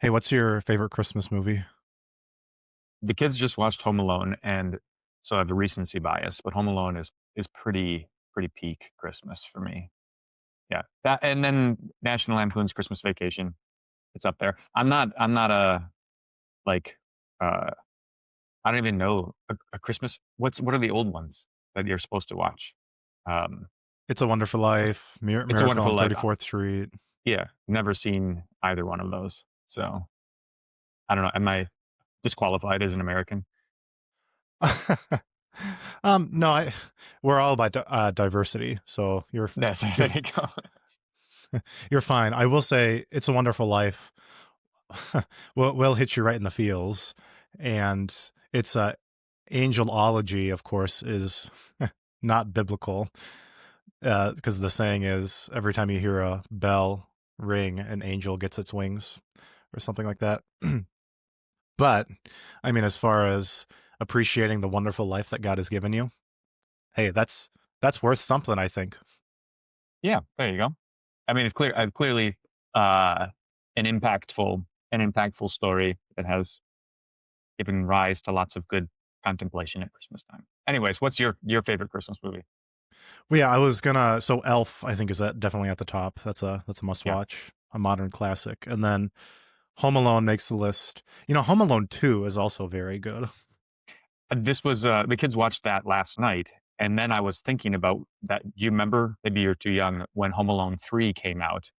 Hey, what's your favorite Christmas movie? The kids just watched Home Alone, and so I have a recency bias, but Home Alone is pretty peak Christmas for me. Yeah, that and then National Lampoon's Christmas Vacation. It's up there. I'm not a like uh I don't even know a Christmas. What are the old ones that you're supposed to watch? Um, It's a Wonderful it's Life, it's a Miracle Wonderful on Life. 34th Street. Yeah, never seen either one of those. So I don't know. Am I disqualified as an American? No, we're all about diversity, so That's you're there you go. you're fine. I will say, It's a Wonderful Life will hit you right in the feels, and it's angelology, of course, is not biblical, because the saying is every time you hear a bell ring, an angel gets its wings, or something like that. But I mean, as far as appreciating the wonderful life that God has given you, hey, that's worth something, I think. Yeah, there you go. I mean, clearly uh, an impactful story that has given rise to lots of good contemplation at Christmas time. Anyways, what's your favorite Christmas movie? Well, yeah, I was gonna. So Elf, I think, is that definitely at the top. That's a must Yeah, watch, a modern classic, and then Home Alone makes the list. Home Alone 2 is also very good. this was the kids watched that last night, and then I was thinking about that. Do you remember? Maybe you're too young when Home Alone 3 came out,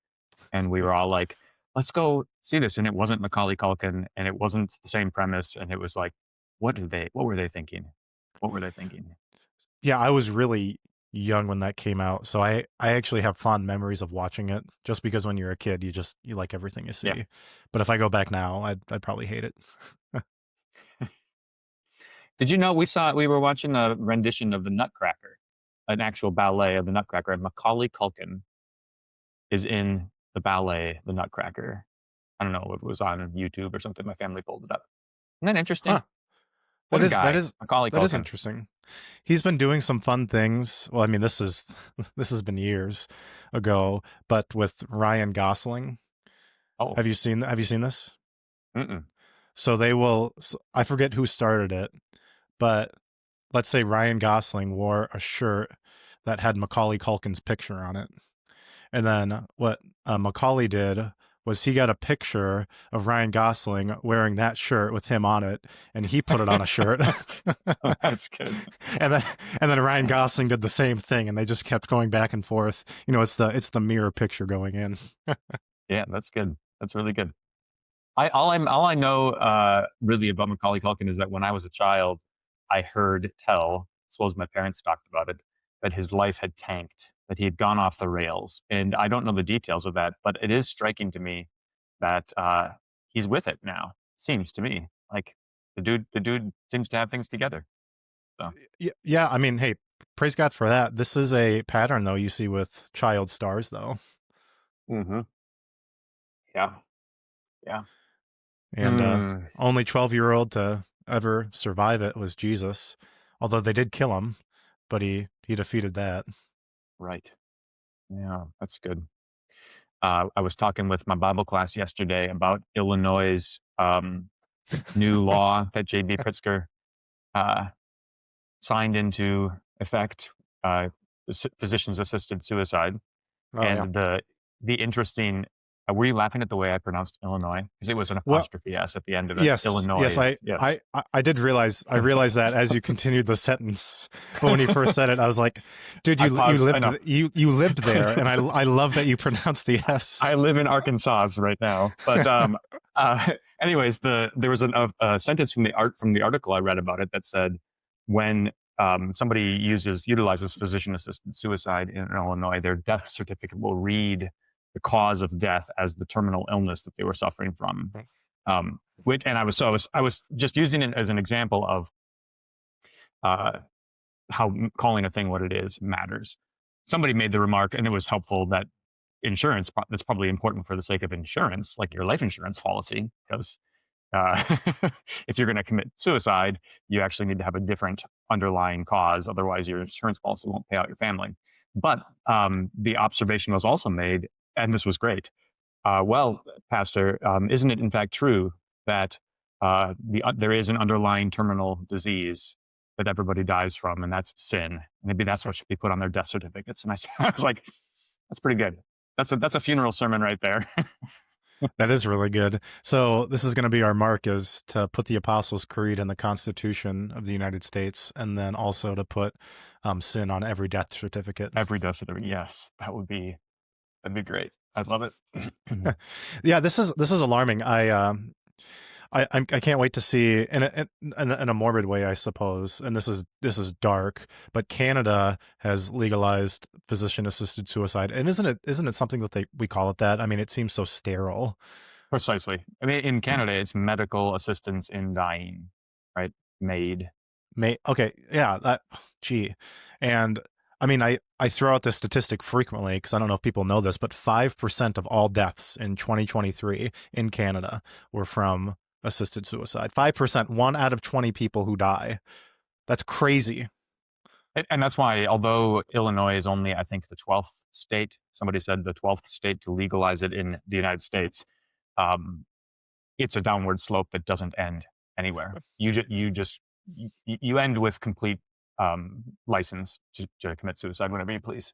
and we were all like, "Let's go see this," and it wasn't Macaulay Culkin, and it wasn't the same premise, and it was like, What were they thinking? What were they thinking? Yeah, I was really young when that came out, so I actually have fond memories of watching it. Just because when you're a kid, you like everything you Yeah. see. But if I go back now, I'd probably hate it. Did you know we were watching a rendition of the Nutcracker, an actual ballet of the Nutcracker, and Macaulay Culkin is in the ballet, the Nutcracker. I don't know if it was on YouTube or something. My family pulled it up. Isn't that interesting? Huh. What That a is that guy, is Macaulay that is Culkin. interesting. He's been doing some fun things. Well, I mean, this is this has been years ago, but with Ryan Gosling. Oh, Have you seen this? mm-mm. So they will I forget who started it, but let's say Ryan Gosling wore a shirt that had Macaulay Culkin's picture on it. And then what Macaulay did was he got a picture of Ryan Gosling wearing that shirt with him on it, and he put it on a shirt. That's good. and then Ryan Gosling did the same thing, and they just kept going back and forth. It's the mirror picture going in. Yeah, that's good. That's really good. All I know really about Macaulay Culkin is that when I was a child, I heard tell, I suppose my parents talked about it, that his life had tanked, that he had gone off the rails, and I don't know the details of that, but it is striking to me that he's with it now. Seems to me like the dude seems to have things together. So Yeah, I mean, hey, praise God for that. This is a pattern though you see with child stars though, hmm yeah, yeah. and Hmm. only 12-year-old to ever survive it was Jesus. Although they did kill him, but he defeated that. Right. Yeah, that's good. I was talking with my Bible class yesterday about Illinois' new law that J.B. Pritzker uh, signed into effect, uh, physicians assisted suicide. Oh yeah. And the interesting, were you laughing at the way I pronounced Illinois? Because it was an Well, apostrophe S at the end of it. yes, Illinois, yes. I did realize that as you continued the sentence, but when you first said it, I was like, dude, I paused. I know. you lived there, and I love that you pronounced the S. I live in Arkansas right now, but anyways, there was a sentence from the article I read about it that said when somebody utilizes physician assisted suicide in Illinois, their death certificate will read the cause of death as the terminal illness that they were suffering from. And I was just using it as an example of uh, how calling a thing what it is matters. Somebody made the remark, and it was helpful that insurance that's probably important for the sake of insurance, like your life insurance policy, because uh, if you're going to commit suicide, you actually need to have a different underlying cause. Otherwise, your insurance policy won't pay out your family. But the observation was also made, and this was great. Well, Pastor, isn't it in fact true that there is an underlying terminal disease that everybody dies from, and that's sin? Maybe that's what should be put on their death certificates. And I was like, that's pretty good. That's a funeral sermon right there. That is really good. So this is going to be our mark, is to put the Apostles' Creed in the Constitution of the United States, and then also to put sin on every death certificate. Every death certificate. Yes, that'd be great. I'd love it. Yeah, this is alarming. I can't wait to see in a morbid way, I suppose. And this is dark, but Canada has legalized physician assisted suicide, and isn't it something that we call it that? I mean, it seems so sterile. Precisely. I mean, in Canada, it's medical assistance in dying, right? MAID. Okay, yeah, gee, and I mean, I throw out this statistic frequently because I don't know if people know this, but 5% of all deaths in 2023 in Canada were from assisted suicide. 5%, 1 out of 20 people who die. That's crazy. And that's why, although Illinois is only, I think, the 12th state, somebody said the 12th state to legalize it in the United States, um, it's a downward slope that doesn't end anywhere. You end with complete license to commit suicide whenever you please.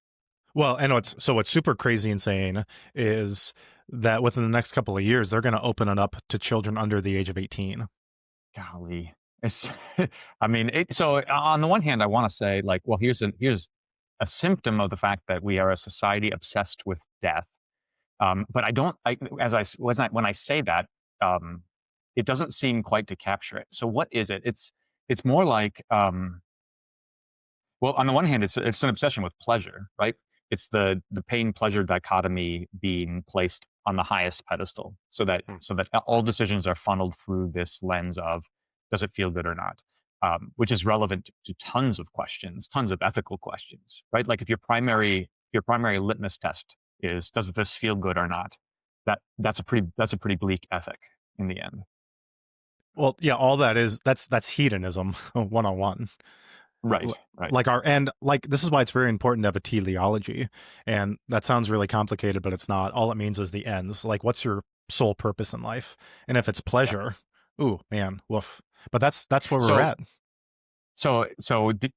Well, and what's super crazy insane is that within the next couple of years, they're going to open it up to children under the age of 18. Golly, it's. I mean, so on the one hand, I want to say, like, well, here's a symptom of the fact that we are a society obsessed with death. But I don't. When I say that, it doesn't seem quite to capture it. So what is it? It's more like. Well, on the one hand, it's an obsession with pleasure, right? It's the pain pleasure dichotomy being placed on the highest pedestal, so that all decisions are funneled through this lens of, does it feel good or not, which is relevant to tons of questions, tons of ethical questions, right? Like if your primary litmus test is, does this feel good or not, that's a pretty bleak ethic in the end. Well, yeah, all that's hedonism 101. Right. Like this is why it's very important to have a teleology, and that sounds really complicated, but it's not. All it means is the ends. Like, what's your sole purpose in life? And if it's pleasure, ooh man, woof. But that's where we're at. So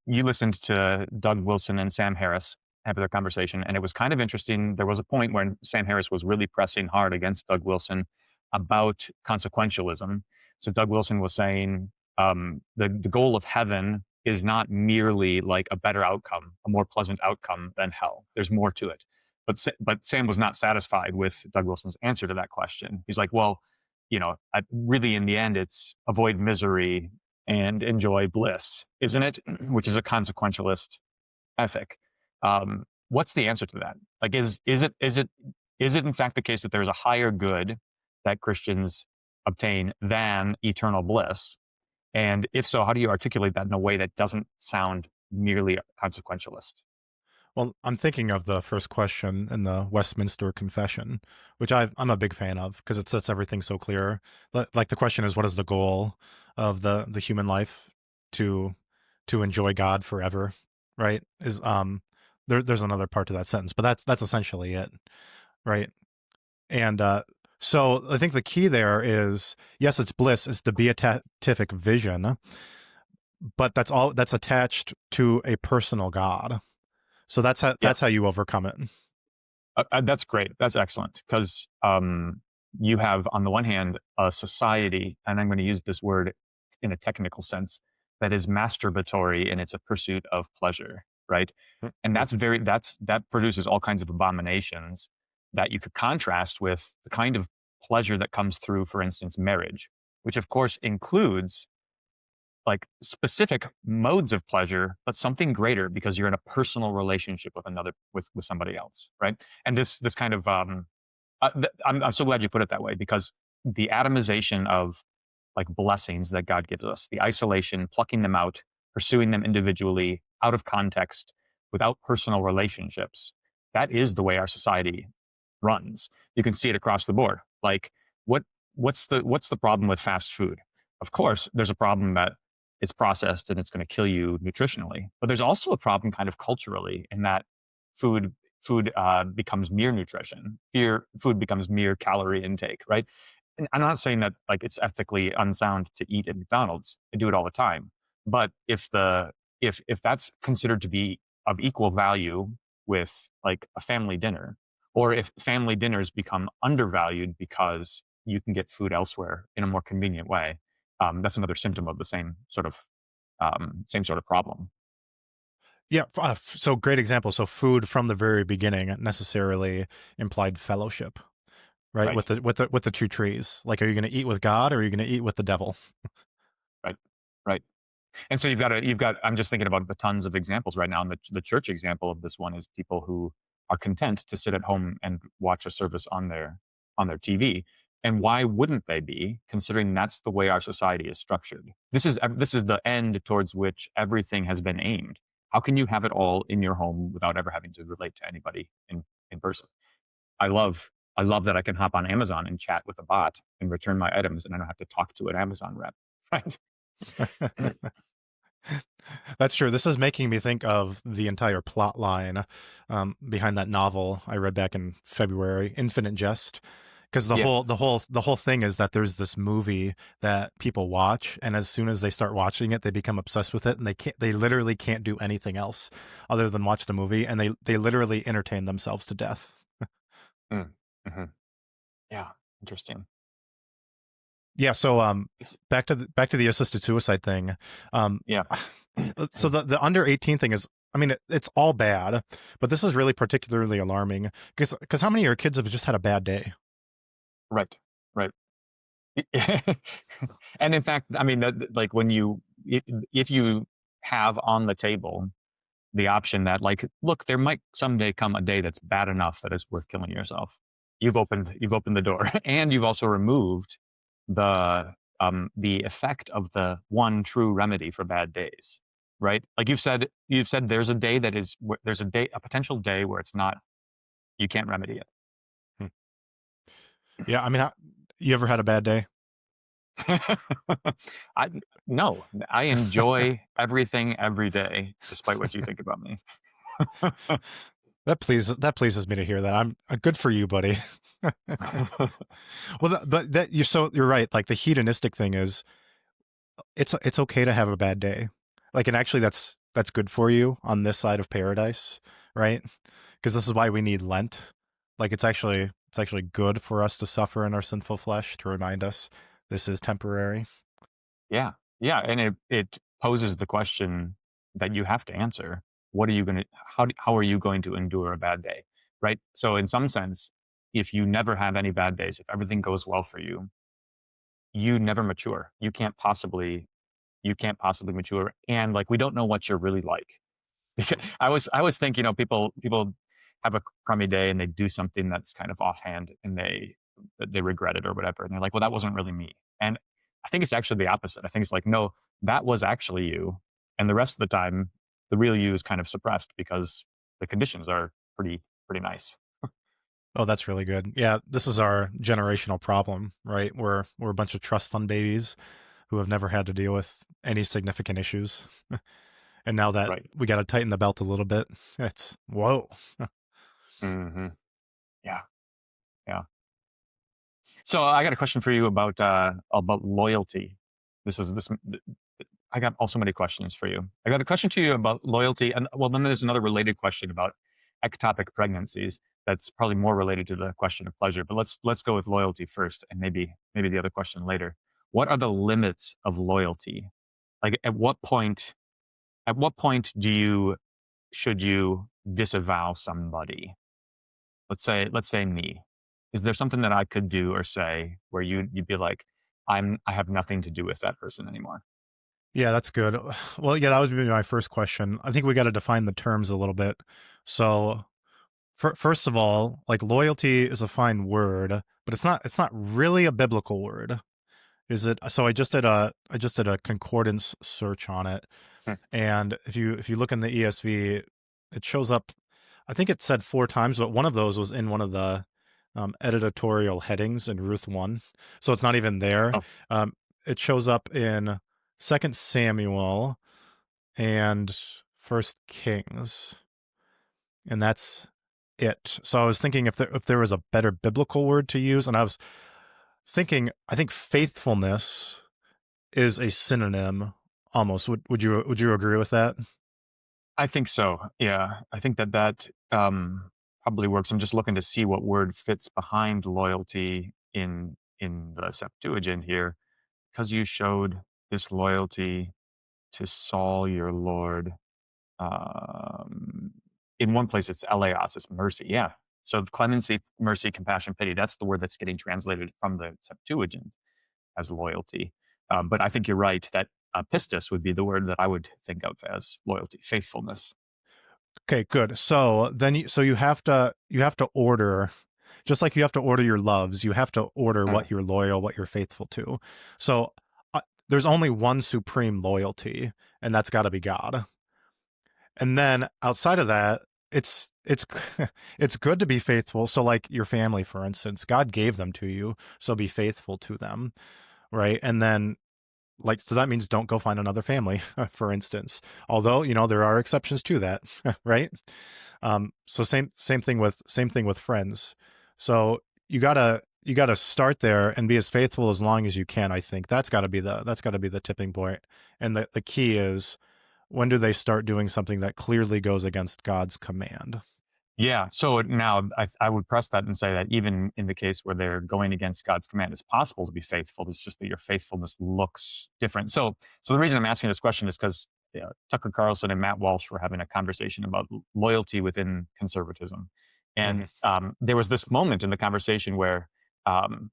you listened to Doug Wilson and Sam Harris have their conversation, and it was kind of interesting. There was a point when Sam Harris was really pressing hard against Doug Wilson about consequentialism. So Doug Wilson was saying the goal of heaven is not merely like a better outcome, a more pleasant outcome than hell. There's more to it. But Sam was not satisfied with Doug Wilson's answer to that question. He's like, well, really in the end, it's avoid misery and enjoy bliss, isn't it? Which is a consequentialist ethic. What's the answer to that? Like, is it in fact the case that there's a higher good that Christians obtain than eternal bliss? And if so, how do you articulate that in a way that doesn't sound merely consequentialist? Well, I'm thinking of the first question in the Westminster Confession, which I'm a big fan of because it sets everything so clear. Like the question is, what is the goal of the human life? To enjoy God forever, right? There's another part to that sentence, but that's essentially it, right? And so I think the key there is, yes, it's bliss, it's the beatific vision, but that's attached to a personal God. So that's how you overcome it. That's great. That's excellent, because you have, on the one hand, a society, and I'm going to use this word in a technical sense, that is masturbatory in its pursuit of pleasure, right? And that produces all kinds of abominations that you could contrast with the kind of pleasure that comes through, for instance, marriage, which of course includes like specific modes of pleasure, but something greater because you're in a personal relationship with somebody else, right? And this kind of I'm so glad you put it that way, because the atomization of like blessings that God gives us, the isolation, plucking them out, pursuing them individually, out of context, without personal relationships, that is the way our society runs. You can see it across the board. Like, what's the problem with fast food? Of course, there's a problem that it's processed and it's going to kill you nutritionally, but there's also a problem kind of culturally in that food food becomes mere nutrition. Food becomes mere calorie intake, right? And I'm not saying that like it's ethically unsound to eat at McDonald's. I do it all the time. But if that's considered to be of equal value with like a family dinner, or if family dinners become undervalued because you can get food elsewhere in a more convenient way, that's another symptom of the same sort of problem. Yeah, so great example. So food from the very beginning necessarily implied fellowship, right? Right. With the two trees. Like, are you going to eat with God or are you going to eat with the devil? Right. Right. And so you've got I'm just thinking about the tons of examples right now. And the church example of this one is people who are content to sit at home and watch a service on their TV. And why wouldn't they be, considering that's the way our society is structured? This is the end towards which everything has been aimed. How can you have it all in your home without ever having to relate to anybody in person? I love that I can hop on Amazon and chat with a bot and return my items, and I don't have to talk to an Amazon rep. Right. That's true. This is making me think of the entire plot line behind that novel I read back in February, Infinite Jest. Because the Yeah. whole thing is that there's this movie that people watch, and as soon as they start watching it, they become obsessed with it, and they literally can't do anything else other than watch the movie, and they literally entertain themselves to death. Mm. Hmm. Yeah. Interesting. Yeah. So It's- back to the assisted suicide thing. Um, Yeah. so the under 18 thing is, I mean, it's all bad, but this is really particularly alarming because how many of your kids have just had a bad day? Right. Right. And in fact, I mean, like when if you have on the table the option that, like, look, there might someday come a day that's bad enough that it's worth killing yourself. You've opened the door, and you've also removed the effect of the one true remedy for bad days, right? Like you've said there's a day that is there's a potential day where it's not, you can't remedy it. Hmm. Yeah, I mean, you ever had a bad day? I no, I enjoy everything every day, despite what you think about me. That pleases me to hear that. I'm good for you, buddy. Well, but you're right. Like the hedonistic thing is, it's okay to have a bad day. Like, and actually, that's good for you on this side of paradise, right? Because this is why we need Lent. Like, it's actually good for us to suffer in our sinful flesh to remind us this is temporary. Yeah, yeah, and it poses the question that you have to answer. What are you going to how are you going to endure a bad day, right? So in some sense, if you never have any bad days, if everything goes well for you, you never mature. You can't possibly mature, and like we don't know what you're really like. Because I was thinking, people have a crummy day and they do something that's kind of offhand and they regret it or whatever, and they're like, well, that wasn't really me. And I think it's actually the opposite. I think it's like, no, that was actually you, and the rest of the time, the real you is kind of suppressed because the conditions are pretty nice. Oh, that's really good. Yeah, this is our generational problem, right? We're a bunch of trust fund babies who have never had to deal with any significant issues. And now that Right. we got to tighten the belt a little bit, it's whoa. Hmm. Yeah. Yeah. So I got a question for you about loyalty. This is this. I got also many questions for you. I got a question to you about loyalty, and well, then there's another related question about ectopic pregnancies. That's probably more related to the question of pleasure. But let's go with loyalty first, and maybe the other question later. What are the limits of loyalty? Like at what point should you disavow somebody? Let's say me. Is there something that I could do or say where you'd be like, I have nothing to do with that person anymore? Yeah, that's good. Well, yeah, that would be my first question. I think we got to define the terms a little bit. So, first of all, like loyalty is a fine word, but it's not really a biblical word. Is it? So I just did a concordance search on it. Hmm. And if you look in the ESV, it shows up. I think it said four times, but one of those was in one of the editorial headings in Ruth 1. So it's not even there. Oh, Um, it shows up in Second Samuel and First Kings, and that's it. So I was thinking if there was a better biblical word to use, and I was thinking I think faithfulness is a synonym almost. Would you agree with that? I think so. Yeah, I think that probably works. I'm just looking to see what word fits behind loyalty in the Septuagint here, because you showed this loyalty to Saul your Lord. Um, in one place, it's eleos, it's mercy. Yeah. So clemency, mercy, compassion, pity. That's the word that's getting translated from the Septuagint as loyalty. But I think you're right that pistis would be the word that I would think of as loyalty, faithfulness. Okay, good. So then you have to order, just like you have to order your loves, you have to order Mm. what you're loyal, what you're faithful to. So there's only one supreme loyalty, and that's got to be God. And then outside of that, it's it's good to be faithful. So like your family, for instance, God gave them to you, so be faithful to them, right? And then like so that means don't go find another family, for instance. Although there are exceptions to that, right? So same thing with friends. So you gotta start there and be as faithful as long as you can. I think that's got to be the tipping point, and the key is when do they start doing something that clearly goes against God's command? Yeah. So now I would press that and say that even in the case where they're going against God's command, it's possible to be faithful. It's just that your faithfulness looks different. So the reason I'm asking this question is because Tucker Carlson and Matt Walsh were having a conversation about loyalty within conservatism, and Hmm. there was this moment in the conversation where um,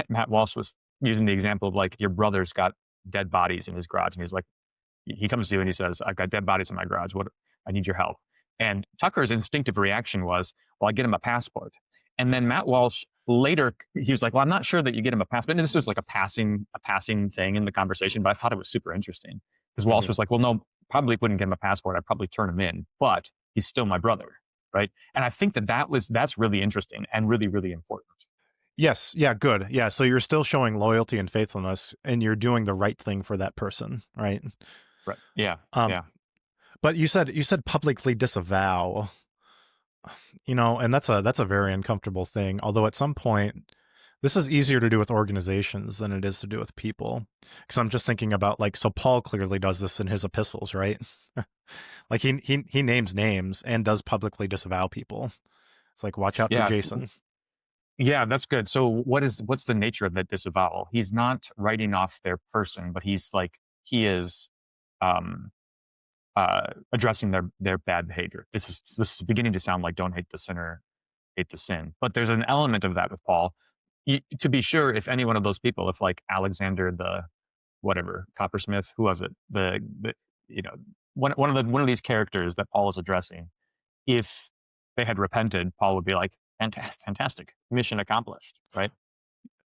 Matt Walsh was using the example of like your brother's got dead bodies in his garage, and he's like, he comes to you and he says, "I've got dead bodies in my garage. What? I need your help." And Tucker's instinctive reaction was, "Well, I get him a passport." And then Matt Walsh later he was like, "Well, I'm not sure that you get him a passport." And this was like a passing thing in the conversation, but I thought it was super interesting because Walsh Hmm. was like, "Well, no, probably wouldn't get him a passport. I'd probably turn him in, but he's still my brother, right?" And I think that's really interesting and really really important. Yes, yeah, good. Yeah, so you're still showing loyalty and faithfulness, and you're doing the right thing for that person, right? Right? Yeah. Um, Yeah. but you said publicly disavow, and that's a very uncomfortable thing. Although at some point, this is easier to do with organizations than it is to do with people. Because I'm just thinking about like, so Paul clearly does this in his epistles, right? Like he names names and does publicly disavow people. It's like watch out for Yeah. Jason. Yeah, that's good. So what's the nature of that disavowal? He's not writing off their person, but he is um addressing their bad behavior. This is beginning to sound like don't hate the sinner, hate the sin. But there's an element of that with Paul. To be sure, if any one of those people, if like Alexander the whatever, Coppersmith, who was it? The you know, one of these characters that Paul is addressing, if they had repented, Paul would be like, fantastic, mission accomplished, right?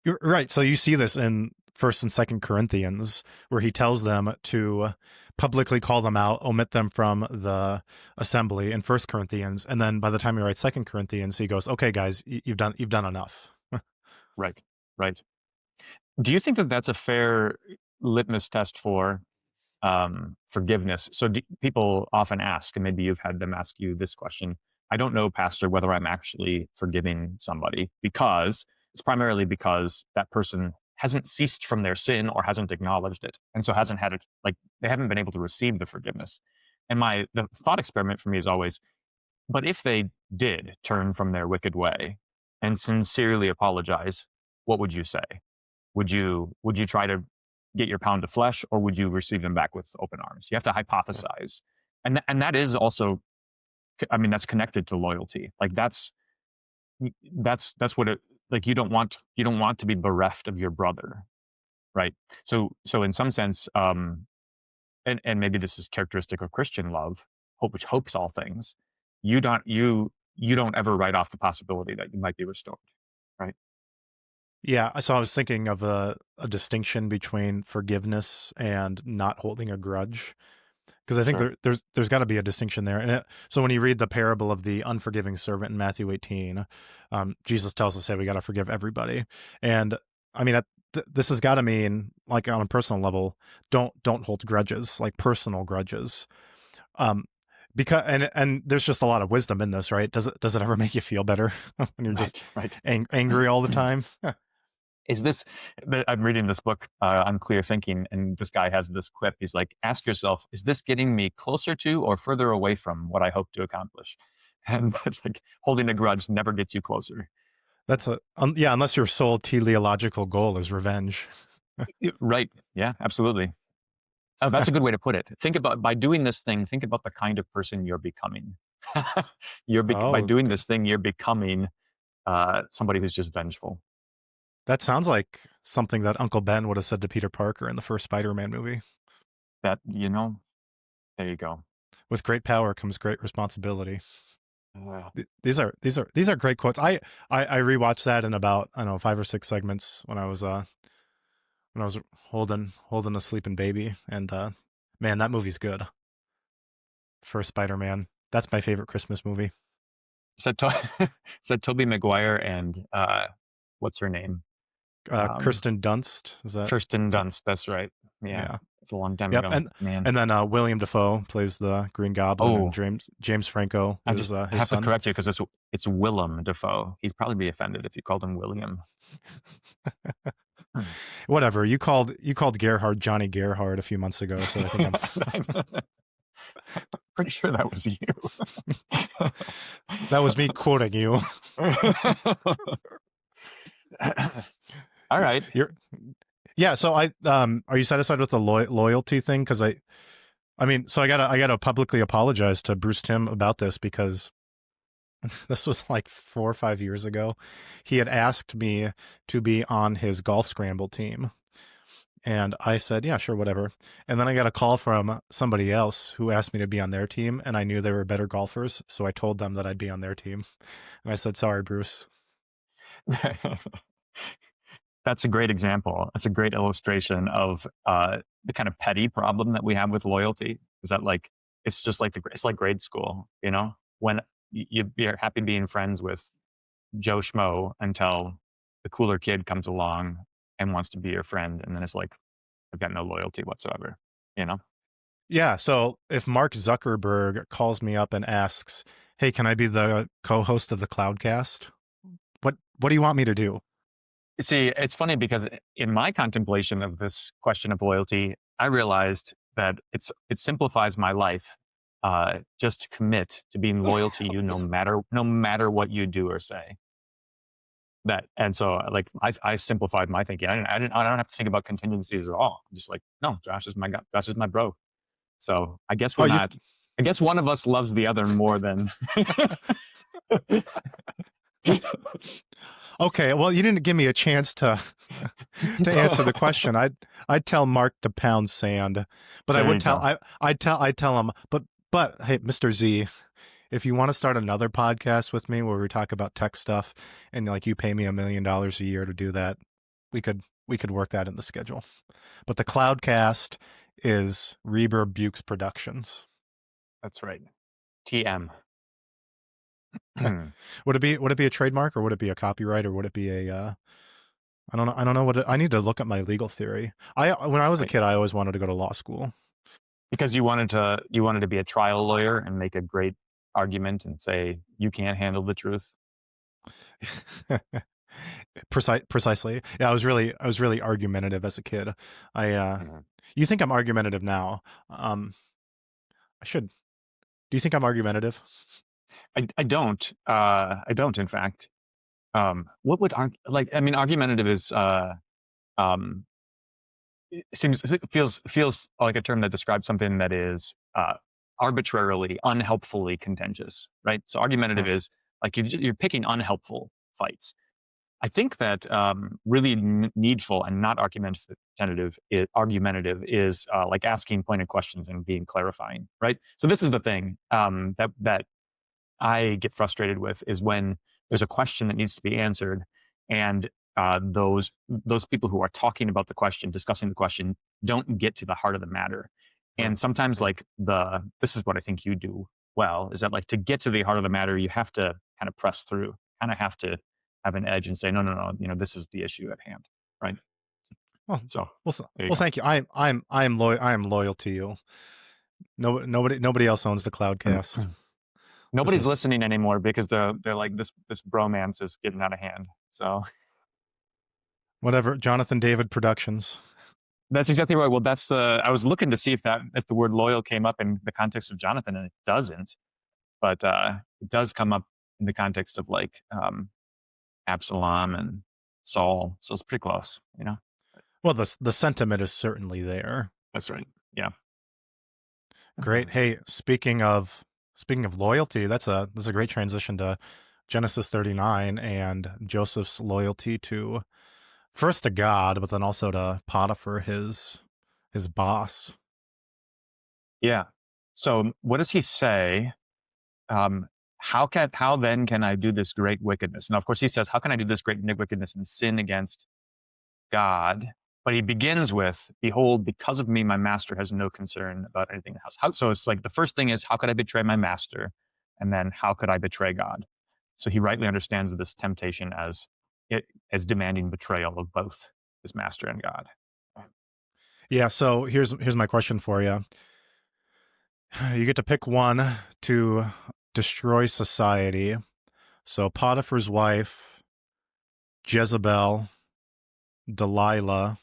You're right. So you see this in First and Second Corinthians, where he tells them to publicly call them out, omit them from the assembly in First Corinthians, and then by the time he writes Second Corinthians, he goes, "Okay, guys, you've done enough." Right, right. Do you think that that's a fair litmus test for forgiveness? So people often ask, and maybe you've had them ask you this question. I don't know, Pastor, whether I'm actually forgiving somebody because it's primarily because that person hasn't ceased from their sin or hasn't acknowledged it. And so hasn't had it, like they haven't been able to receive the forgiveness. And the thought experiment for me is always, but if they did turn from their wicked way and sincerely apologize, what would you say? Would you try to get your pound of flesh, or would you receive them back with open arms? You have to hypothesize, and that is also, I mean, that's connected to loyalty. Like that's what it like. You don't want to be bereft of your brother, right? So in some sense, and maybe this is characteristic of Christian love, hope which hopes all things. You don't ever write off the possibility that you might be restored, right? Yeah, so I was thinking of a distinction between forgiveness and not holding a grudge, because I think Sure. there's got to be a distinction there. So when you read the parable of the unforgiving servant in Matthew 18, Jesus tells us, "Hey, we got to forgive everybody." And I mean, this has got to mean, like on a personal level, don't hold grudges, like personal grudges, um, because and there's just a lot of wisdom in this, right? Does it ever make you feel better when you're just Right, right. angry all the time? Is this, I'm reading this book on clear thinking, and this guy has this quip. He's like, ask yourself, is this getting me closer to or further away from what I hope to accomplish? And it's like holding a grudge never gets you closer. That's yeah, unless your sole teleological goal is revenge. Right. Yeah, absolutely. Oh, that's a good way to put it. Think about, by doing this thing, think about the kind of person you're becoming. By Oh, doing this thing, you're becoming somebody who's just vengeful. that sounds like something that Uncle Ben would have said to Peter Parker in the first Spider-Man movie. That, there you go. With great power comes great responsibility. Uh, These are great quotes. I rewatched that in about, I don't know, 5 or 6 segments when I was holding a sleeping baby, and man, that movie's good. First Spider-Man. That's my favorite Christmas movie. said, said Toby Maguire and what's her name? Kirsten Dunst, is that Kirsten is that Dunst. That's right. Yeah, yeah. it's a long time Yep. ago, man. And then William Dafoe plays the Green Goblin, and Oh, James Franco I is just his have to son. correct you because it's Willem Dafoe. He'd probably be offended if you called him William. Whatever. You called Gerhard Johnny Gerhard a few months ago, so I think I'm Pretty sure that was you. that was me quoting you. All right. Yeah, so are you satisfied with the loyalty thing? Because I mean, so I gotta publicly apologize to Bruce Timm about this, because this was like 4 or 5 years ago. He had asked me to be on his golf scramble team, and I said, yeah, sure, whatever. And then I got a call from somebody else who asked me to be on their team, and I knew they were better golfers, so I told them that I'd be on their team, and I said, sorry, Bruce. That's a great example. That's a great illustration of the kind of petty problem that we have with loyalty. Is that like it's just like it's like grade school, when you're happy being friends with Joe Schmo until the cooler kid comes along and wants to be your friend, and then it's like I've got no loyalty whatsoever. You know. Yeah, so if Mark Zuckerberg calls me up and asks, hey, can I be the co-host of the Cloudcast? What do you want me to do? See, it's funny because in my contemplation of this question of loyalty, I realized that it simplifies my life. Just to commit to being loyal to you, no matter what you do or say. And so like I simplified my thinking. I don't have to think about contingencies at all. I'm just like, no, Josh is my guy. Josh is my bro. So I guess Oh, we're not. I guess one of us loves the other more than. okay. Well, you didn't give me a chance to answer the question. I'd tell Mark to pound sand, but I There would you go. I'd tell him, but hey, Mr. Z, if you want to start another podcast with me where we talk about tech stuff, and like you pay me $1 million a year to do that, we could work that in the schedule. But the Cloudcast is Reber Buchs Productions. That's right. TM. Would it be a trademark, or would it be a copyright, or would it be a I don't know I need to look at my legal theory. When I was a Right. kid, I always wanted to go to law school. Because you wanted to be a trial lawyer and make a great argument and say you can't handle the truth. Precisely. Yeah, I was really argumentative as a kid. I Mhm. You think I'm argumentative now? I should. Do you think I'm argumentative? I don't. I don't. In fact, what would like? I mean, argumentative is um, it feels like a term that describes something that is arbitrarily, unhelpfully contentious, right? So argumentative Huh. is like you're picking unhelpful fights. I think that really needful and not argumentative is like asking pointed questions and being clarifying, right? So this is the thing that I get frustrated with is when there's a question that needs to be answered, and those people who are talking about the question, discussing the question, don't get to the heart of the matter. Right. And sometimes, like this is what I think you do well, is that like to get to the heart of the matter, you have to kind of press through, kind of have to have an edge and say, no, no, no, this is the issue at hand, right? Well, So there you well, go. thank you. I am loyal. I am loyal to you. Nobody else owns the Cloudcast. This Nobody's is listening anymore because they're like this bromance is getting out of hand. So whatever. Jonathan David Productions. that's exactly right. Well, that's the I was looking to see if the word loyal came up in the context of Jonathan, and it doesn't. But it does come up in the context of like Absalom and Saul. So it's pretty close, you know. Well, the sentiment is certainly there. That's right. Yeah. Great. Hey, speaking of loyalty, that's a great transition to Genesis 39 and Joseph's loyalty to first to God, but then also to Potiphar, his boss. Yeah. So what does he say? How then can I do this great wickedness? Now, of course, he says, how can I do this great wickedness and sin against God? But he begins with, behold, because of me, my master has no concern about anything in the house. So it's like the first thing is, how could I betray my master? And then how could I betray God? So he rightly understands this temptation as demanding betrayal of both his master and God. Yeah, so here's my question for you. You get to pick one to destroy society. So Potiphar's wife, Jezebel, Delilah,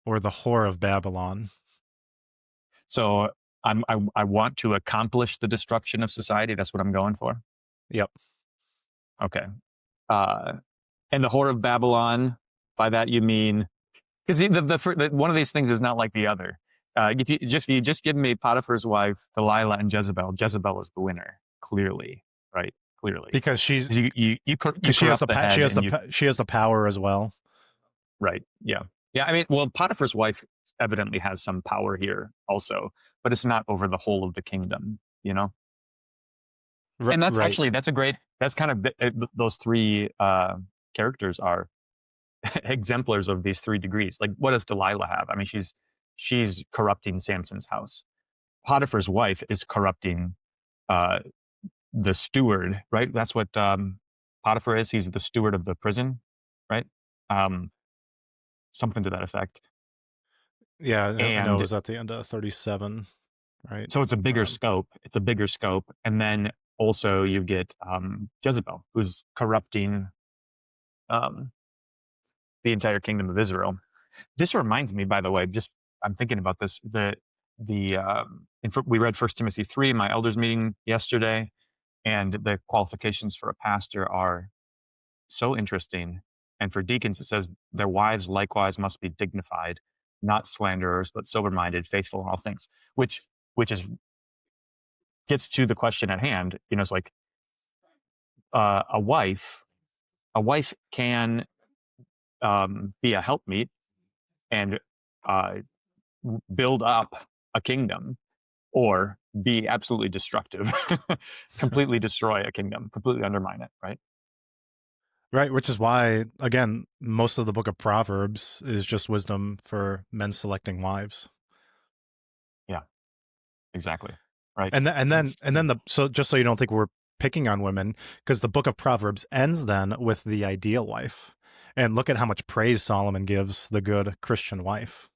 or the whore of Babylon. So I want to accomplish the destruction of society. That's what I'm going for. Yep. Okay. And the whore of Babylon, by that you mean, because one of these things is not like the other. If you just give me Potiphar's wife, Delilah, and Jezebel, Jezebel is the winner, clearly, right? Clearly, Because she's you she has corrupt the head, she has the power as well. right? Yeah, yeah. I mean, well, Potiphar's wife evidently has some power here also, but it's not over the whole of the kingdom, you know. And that's Right. actually that's kind of those three characters are exemplars of these three degrees. Like, what does Delilah have? I mean, she's corrupting Samson's house. Potiphar's wife is corrupting uh, the steward, right? That's what Potiphar is. He's the steward of the prison, right? Um, Something to that effect. Yeah, I know it And was at the end of 37, right? so it's a bigger scope. It's a bigger scope. And then also you get Jezebel, who's corrupting um, the entire kingdom of Israel. This reminds me, by the way, just I'm thinking about this. We read 1 Timothy 3 in my elders meeting yesterday, and the qualifications for a pastor are so interesting. And for deacons, it says their wives likewise must be dignified, not slanderers, but sober-minded, faithful in all things. Which is gets to the question at hand. You know, it's like a wife can be a helpmeet and uh, build up a kingdom, or be absolutely destructive, completely destroy a kingdom, completely undermine it, right? Right, which is why, again, most of the book of Proverbs is just wisdom for men selecting wives. Yeah, exactly. Right. And then so just so you don't think we're picking on women, because the book of Proverbs ends then with the ideal wife. And look at how much praise Solomon gives the good Christian wife,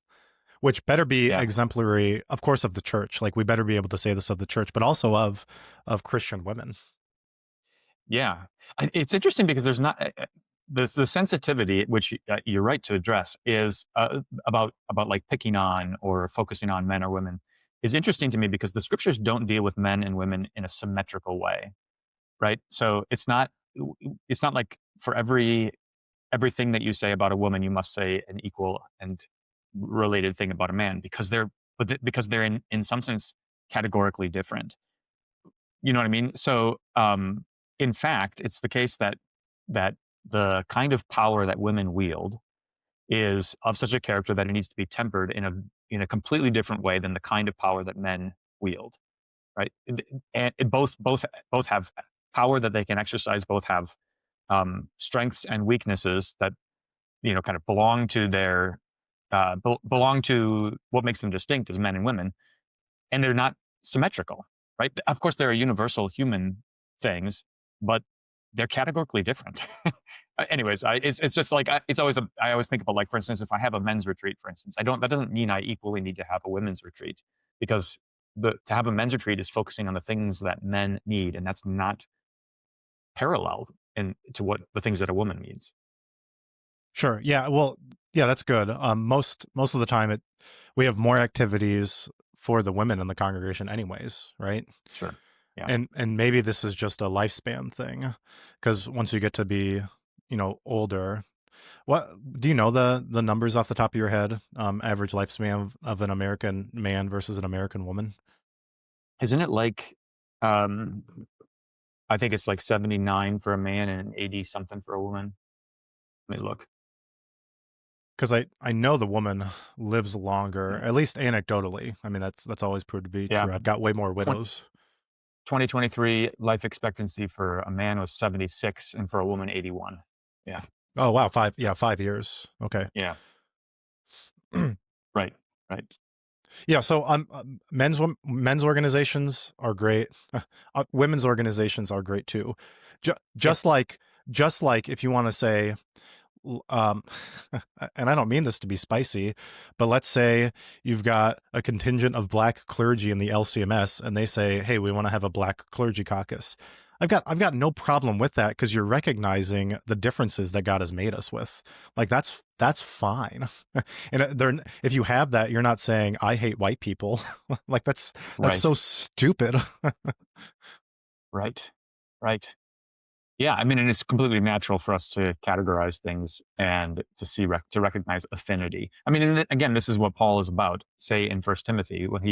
which better be Yeah. exemplary, of course, of the church. Like we better be able to say this of the church, but also of Christian women. Yeah. It's interesting because there's not the sensitivity, which you're right to address, is about like picking on or focusing on men or women, is interesting to me because the scriptures don't deal with men and women in a symmetrical way, right? So it's not like for everything that you say about a woman, you must say an equal and related thing about a man, because they're in some sense categorically different. You know what I mean? So, in fact, it's the case that the kind of power that women wield is of such a character that it needs to be tempered in a completely different way than the kind of power that men wield, right? And both have power that they can exercise. Both have strengths and weaknesses that kind of belong to what makes them distinct as men and women, and they're not symmetrical, right? Of course, there are universal human things, but they're categorically different. Anyways, it's just like I always think about, like, for instance, if I have a men's retreat, for instance, that doesn't mean I equally need to have a women's retreat, because to have a men's retreat is focusing on the things that men need, and that's not paralleled to what the things that a woman needs. Sure. Yeah. Well, yeah, that's good. Most of the time, we have more activities for the women in the congregation, anyways, right? Sure. Yeah. And maybe this is just a lifespan thing, because once you get to be, older, what do you know the numbers off the top of your head? Average lifespan of an American man versus an American woman? Isn't it like, um, I think it's like 79 for a man and 80 something for a woman. Let me look. Because I know the woman lives longer, at least anecdotally. I mean, that's always proved to be Yeah. true. I've got way more 20, widows. 2023 life expectancy for a man was 76 and for a woman 81. Yeah. Oh wow, 5 years. Okay. Yeah. Right. Right. Yeah, so men's organizations are great. Women's organizations are great too. Ju- Yeah. just like just like if you want to say, um, and I don't mean this to be spicy, but let's say you've got a contingent of black clergy in the LCMS, and they say, "Hey, we want to have a black clergy caucus." I've got no problem with that, because you're recognizing the differences that God has made us with. Like that's fine. And if you have that, you're not saying I hate white people. Like that's so Right. stupid. Right. Right. Yeah, I mean, and it's completely natural for us to categorize things and to to recognize affinity. I mean, and again, this is what Paul is about. Say in First Timothy, when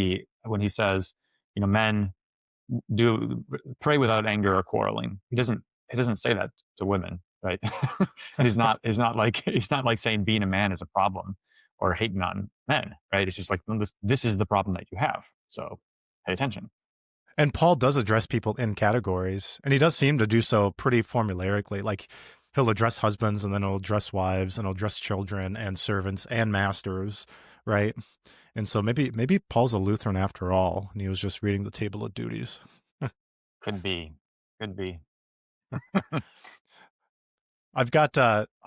he says, men do pray without anger or quarreling. He doesn't say that to women, right? And he's not like saying being a man is a problem or hating on men, right? It's just like, well, this is the problem that you have. So pay attention. And Paul does address people in categories, and he does seem to do so pretty formularically. Like, he'll address husbands, and then he'll address wives, and he'll address children and servants and masters, right? And so maybe Paul's a Lutheran after all, and he was just reading the table of duties. Could be, could be. I've got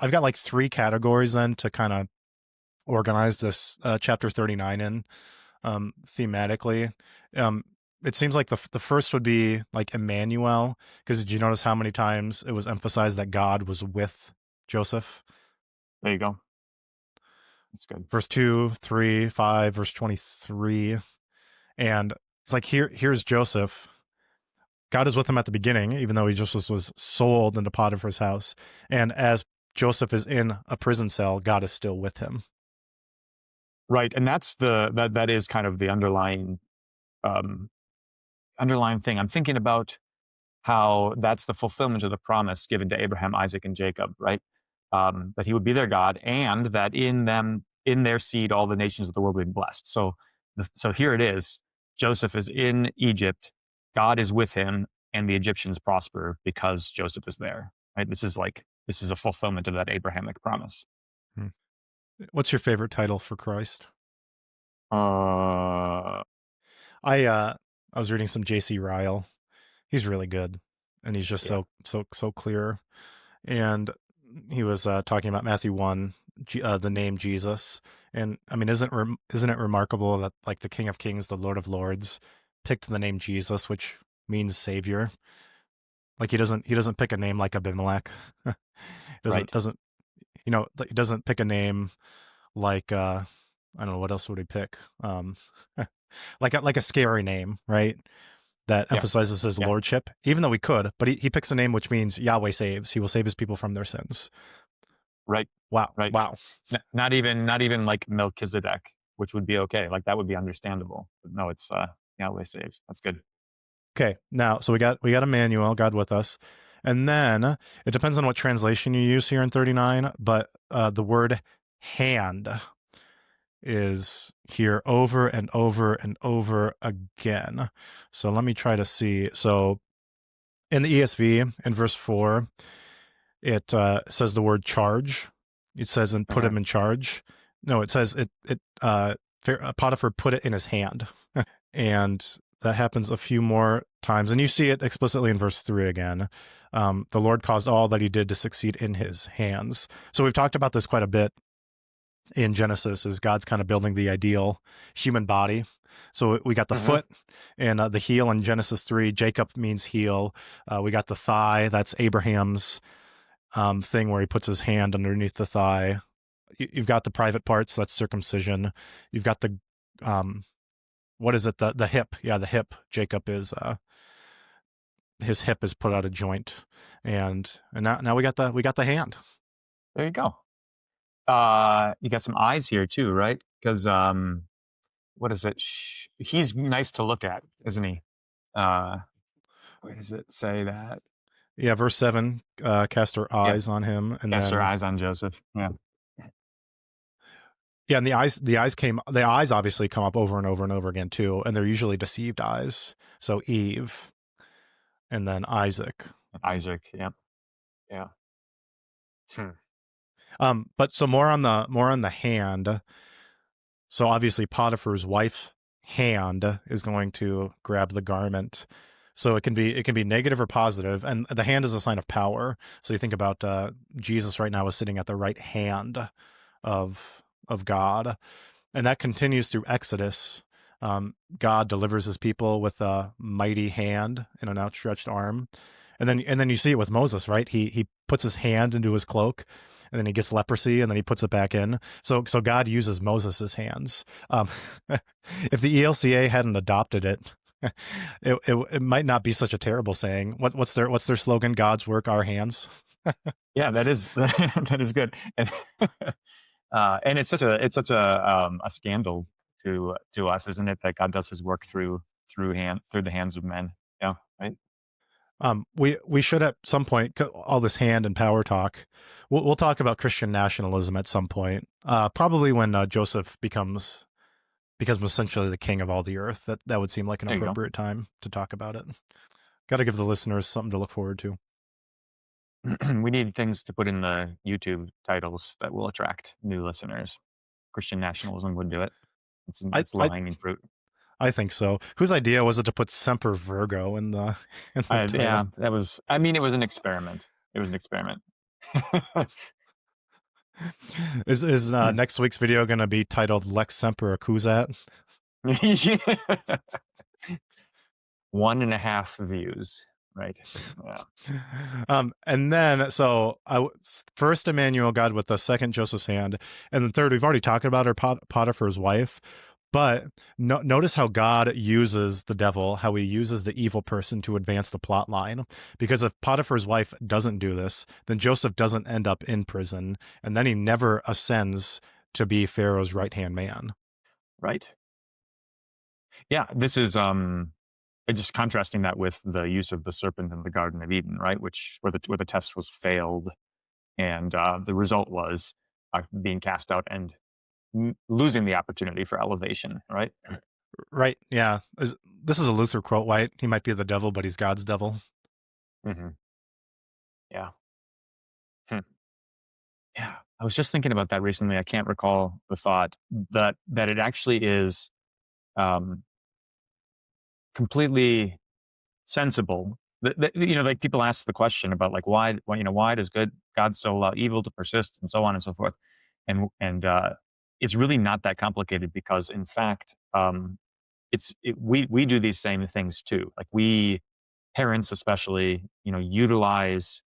like three categories then to kind of organize this chapter 39 in, thematically. Um, it seems like the first would be like Emmanuel, because did you notice how many times it was emphasized that God was with Joseph? There you go. That's good. Verse 2, 3, 5, verse 23. And it's like here's Joseph. God is with him at the beginning, even though he just was sold into Potiphar's house. And as Joseph is in a prison cell, God is still with him. Right, and that is kind of the um, underlying thing. I'm thinking about how that's the fulfillment of the promise given to Abraham, Isaac, and Jacob, right? That he would be their God, and that in their seed, all the nations of the world would be blessed. So here it is. Joseph is in Egypt. God is with him, and the Egyptians prosper because Joseph is there. Right? This is a fulfillment of that Abrahamic promise. Hmm. What's your favorite title for Christ? Uh, I was reading some J.C. Ryle. He's really good, and he's just yeah, so clear. And he was talking about Matthew 1, the name Jesus. And I mean, isn't it remarkable that like the King of Kings, the Lord of Lords, picked the name Jesus, which means Savior? Like he doesn't pick a name like Abimelech. He doesn't right. doesn't he doesn't pick a name like I don't know, what else would he pick? Like a scary name, right? That Yeah, emphasizes his yeah, lordship, even though he could, but he picks a name which means Yahweh saves. He will save his people from their sins. right, Wow. right. Wow. Not even like Melchizedek, which would be okay. Like that would be understandable. But no, it's Yahweh saves. That's good. Okay. Now, so we got Emmanuel, God with us. And then it depends on what translation you use here in 39, but the word hand is here over and over and over again. So let me try to see. So in the ESV, in verse 4, it says the word charge. It says, and put Okay. him in charge. No, it says Potiphar put it in his hand. And that happens a few more times. And you see it explicitly in verse 3 again. The Lord caused all that he did to succeed in his hands. So we've talked about this quite a bit in Genesis is God's kind of building the ideal human body. So we got the Mm-hmm. foot and the heel in Genesis 3. Jacob means heel. We got the thigh. That's Abraham's thing where he puts his hand underneath the thigh. You've got the private parts. That's circumcision. You've got the what is it? The hip. Yeah, the hip. Jacob is his hip is put out of joint, and now we got the hand. There you go. You got some eyes here too, right? Because what is it? He's nice to look at, isn't he? Uh, where does it say that? Yeah, verse 7, cast her Yep. eyes on him, and Cast our then eyes on Joseph. Yeah. yeah, and the eyes obviously come up over and over and over again too, and they're usually deceived eyes. So Eve, and then Isaac. Isaac. Yep. Yeah. Hmm. But so more on the hand. So obviously Potiphar's wife's hand is going to grab the garment. So it can be negative or positive, and the hand is a sign of power. So you think about Jesus right now is sitting at the right hand of God, and that continues through Exodus. God delivers his people with a mighty hand and an outstretched arm, and then you see it with Moses, right? He puts his hand into his cloak, and then he gets leprosy, and then he puts it back in. So God uses Moses's hands. Um, if the ELCA hadn't adopted it, it might not be such a terrible saying. What's their slogan? God's work, our hands. Yeah, that is that is good. And it's such a scandal to us, isn't it, that God does His work through the hands of men? Yeah, right. We should at some point all this hand and power talk. We'll talk about Christian nationalism at some point. Probably when Joseph becomes essentially the king of all the earth. That would seem like an There you go. appropriate time to talk about it. Got to give the listeners something to look forward to. We need things to put in the YouTube titles that will attract new listeners. Christian nationalism would do it. I It's I low hanging fruit. I think so. Whose idea was it to put Semper Virgo in the in the Yeah, title? that was. I mean, it was an experiment. It was an experiment. Is next week's video going to be titled Lex Semper Accusat? 1.5 views. Right. Yeah. And then so first Emmanuel, God with the second Joseph's hand, and then third we've already talked about her Potiphar's wife. But notice how God uses the devil, how he uses the evil person to advance the plot line. Because if Potiphar's wife doesn't do this, then Joseph doesn't end up in prison, and then he never ascends to be Pharaoh's right-hand man. Right. Yeah. This is just contrasting that with the use of the serpent in the Garden of Eden, right? Where the test was failed, and the result was being cast out and losing the opportunity for elevation, right? Right, yeah. This is a Luther quote, right? He might be the devil, but he's God's devil. Hmm. Yeah. Hmm. Yeah. I was just thinking about that recently. I can't recall the thought that it actually is um, completely sensible. Like people ask the question about like why does God still allow evil to persist and so on and so forth, and it's really not that complicated because in fact we do these same things too. Like we parents especially utilize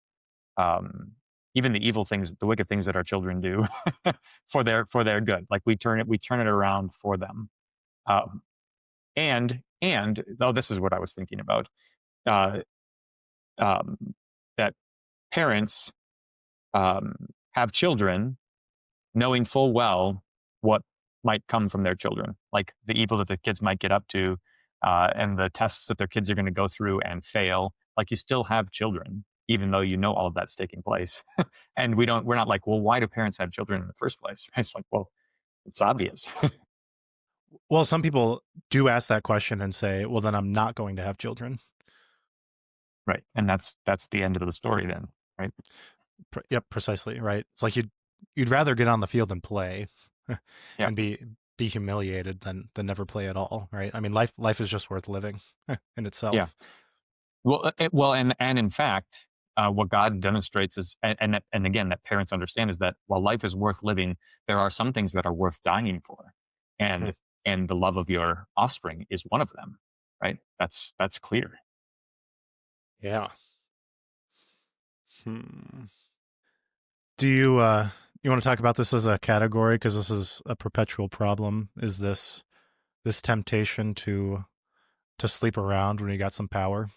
um, even the evil things, the wicked things that our children do for their good. Like we turn it around for them. Um, and oh, this is what I was thinking about. Uh, um, that parents um, have children knowing full well what might come from their children, like the evil that the kids might get up to, and the tests that their kids are going to go through and fail. Like you still have children, even though you know all of that's taking place. And we're not like, well, why do parents have children in the first place? It's like, well, it's obvious. Well, some people do ask that question and say, well, then I'm not going to have children. Right. And that's the end of the story then, right? Yep, precisely, right? It's like you'd rather get on the field and play Yeah. and be humiliated than never play at all, right? I mean, life is just worth living in Yeah. itself. Well, and in fact, what God demonstrates is, and again, that parents understand is that while life is worth living, there are some things that are worth dying for, Hmm. and the love of your offspring is one of them, right? That's clear. Yeah. Hmm. Do you want to talk about this as a category, because this is a perpetual problem? Is this temptation to sleep around when you got some power?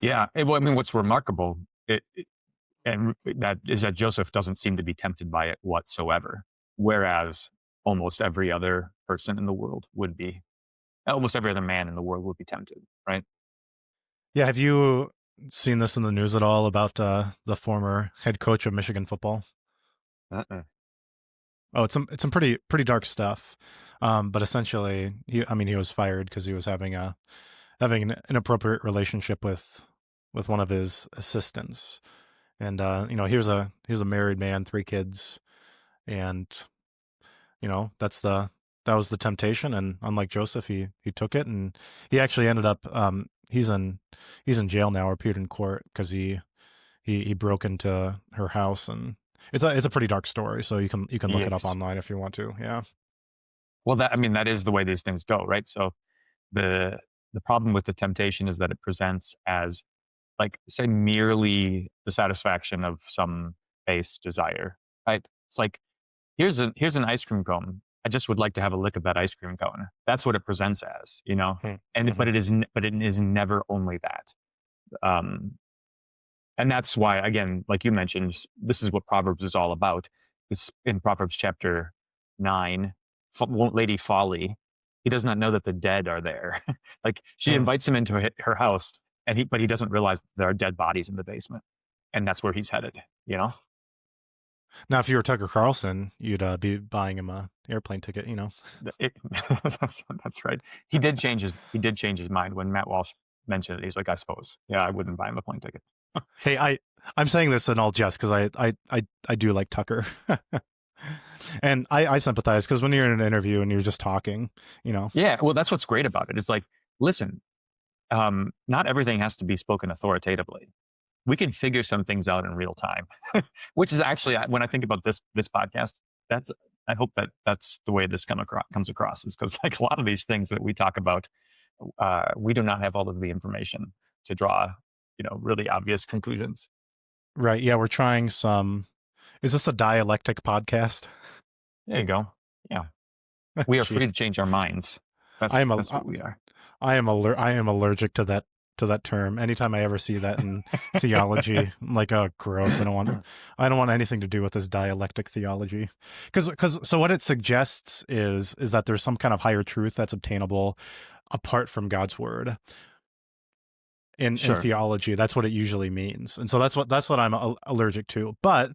Yeah, well, I mean, what's remarkable, and that is that Joseph doesn't seem to be tempted by it whatsoever, whereas almost every other person in the world would be. Almost every other man in the world would be tempted, right? Yeah, have you seen this in the news at all about the former head coach of Michigan football? Uh-uh. Oh, it's some pretty dark stuff. But essentially, he was fired because he was having an inappropriate relationship with one of his assistants. And he was a married man, 3 kids, and that was the temptation. And unlike Joseph, he took it, and he actually ended up he's in jail now, or appeared in court, because he broke into her house. And it's a pretty dark story, so you can look it up Yes. online if you want to. Yeah. Well, I mean, that is the way these things go, right? So the the problem with the temptation is that it presents as, like, say, merely the satisfaction of some base desire, right? It's like, here's an ice cream cone. I just would like to have a lick of that ice cream cone. That's what it presents as, you know. And Mm-hmm. but it is never only that. Um, and that's why, again, like you mentioned, this is what Proverbs is all about. It's in Proverbs chapter 9, Lady Folly. He does not know that the dead are there. Like, she Hmm. invites him into her house, but he doesn't realize that there are dead bodies in the basement, and that's where he's headed. You know, Now, if you were Tucker Carlson, you'd be buying him a airplane ticket. it, that's right. He did change his mind when Matt Walsh mentioned it. He's like, I suppose, yeah, I wouldn't buy him a plane ticket. Hey, I'm saying this in all jest, because I do like Tucker. And I sympathize, because when you're in an interview and you're just talking, you know. Yeah, well, that's what's great about it. It's like, listen, not everything has to be spoken authoritatively. We can figure some things out in real time, which is actually, when I think about this podcast, that's I hope that that's the way this comes across, is because, like, a lot of these things that we talk about, we do not have all of the information to draw, really obvious conclusions. Right. Yeah, we're trying some. Is this a dialectic podcast? There you go. Yeah, we are Gee, free to change our minds. I am That's a what we are. I am allergic to that term. Anytime I ever see that in theology, I'm like, oh, gross. I don't want anything to do with this dialectic theology. Because so what it suggests is that there's some kind of higher truth that's obtainable apart from God's word. In Sure. theology, that's what it usually means. And so that's what I'm allergic to. But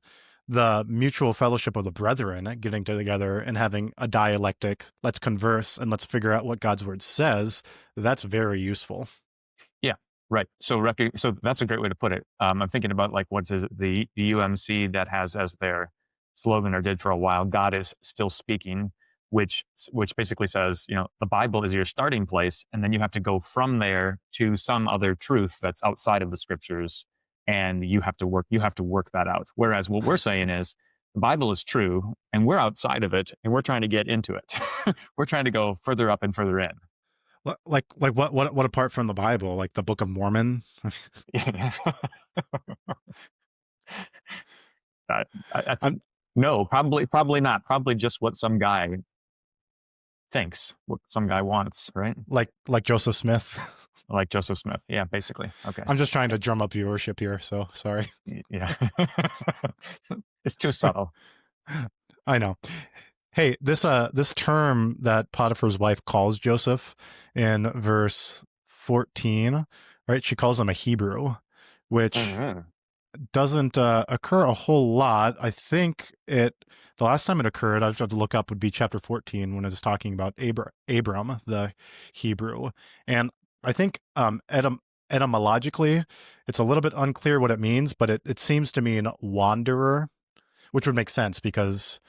the mutual fellowship of the brethren, getting together and having a dialectic, let's converse and let's figure out what God's word says, that's very useful. Yeah, right. So that's a great way to put it. I'm thinking about, like, what is it, the UMC that has as their slogan, or did for a while, "God is still speaking," which basically says, the Bible is your starting place, and then you have to go from there to some other truth that's outside of the scriptures, and you have to work that out. Whereas what we're saying is, the Bible is true, and we're outside of it, and we're trying to get into it. We're trying to go further up and further in. Like what apart from the Bible, like the Book of Mormon? I, I, I'm no, probably not. Probably just what some guy thinks, what some guy wants, right? like Joseph Smith. Like Joseph Smith. Yeah, basically. Okay. I'm just trying to drum up viewership here, so sorry. Yeah. It's too subtle. I know. Hey, this term that Potiphar's wife calls Joseph in verse 14, right? She calls him a Hebrew, which Mhm. doesn't occur a whole lot. I think the last time it occurred, I'd have to look up, would be chapter 14, when it was talking about Abram, the Hebrew. And I think etymologically, it's a little bit unclear what it means, but it seems to mean wanderer, which would make sense, because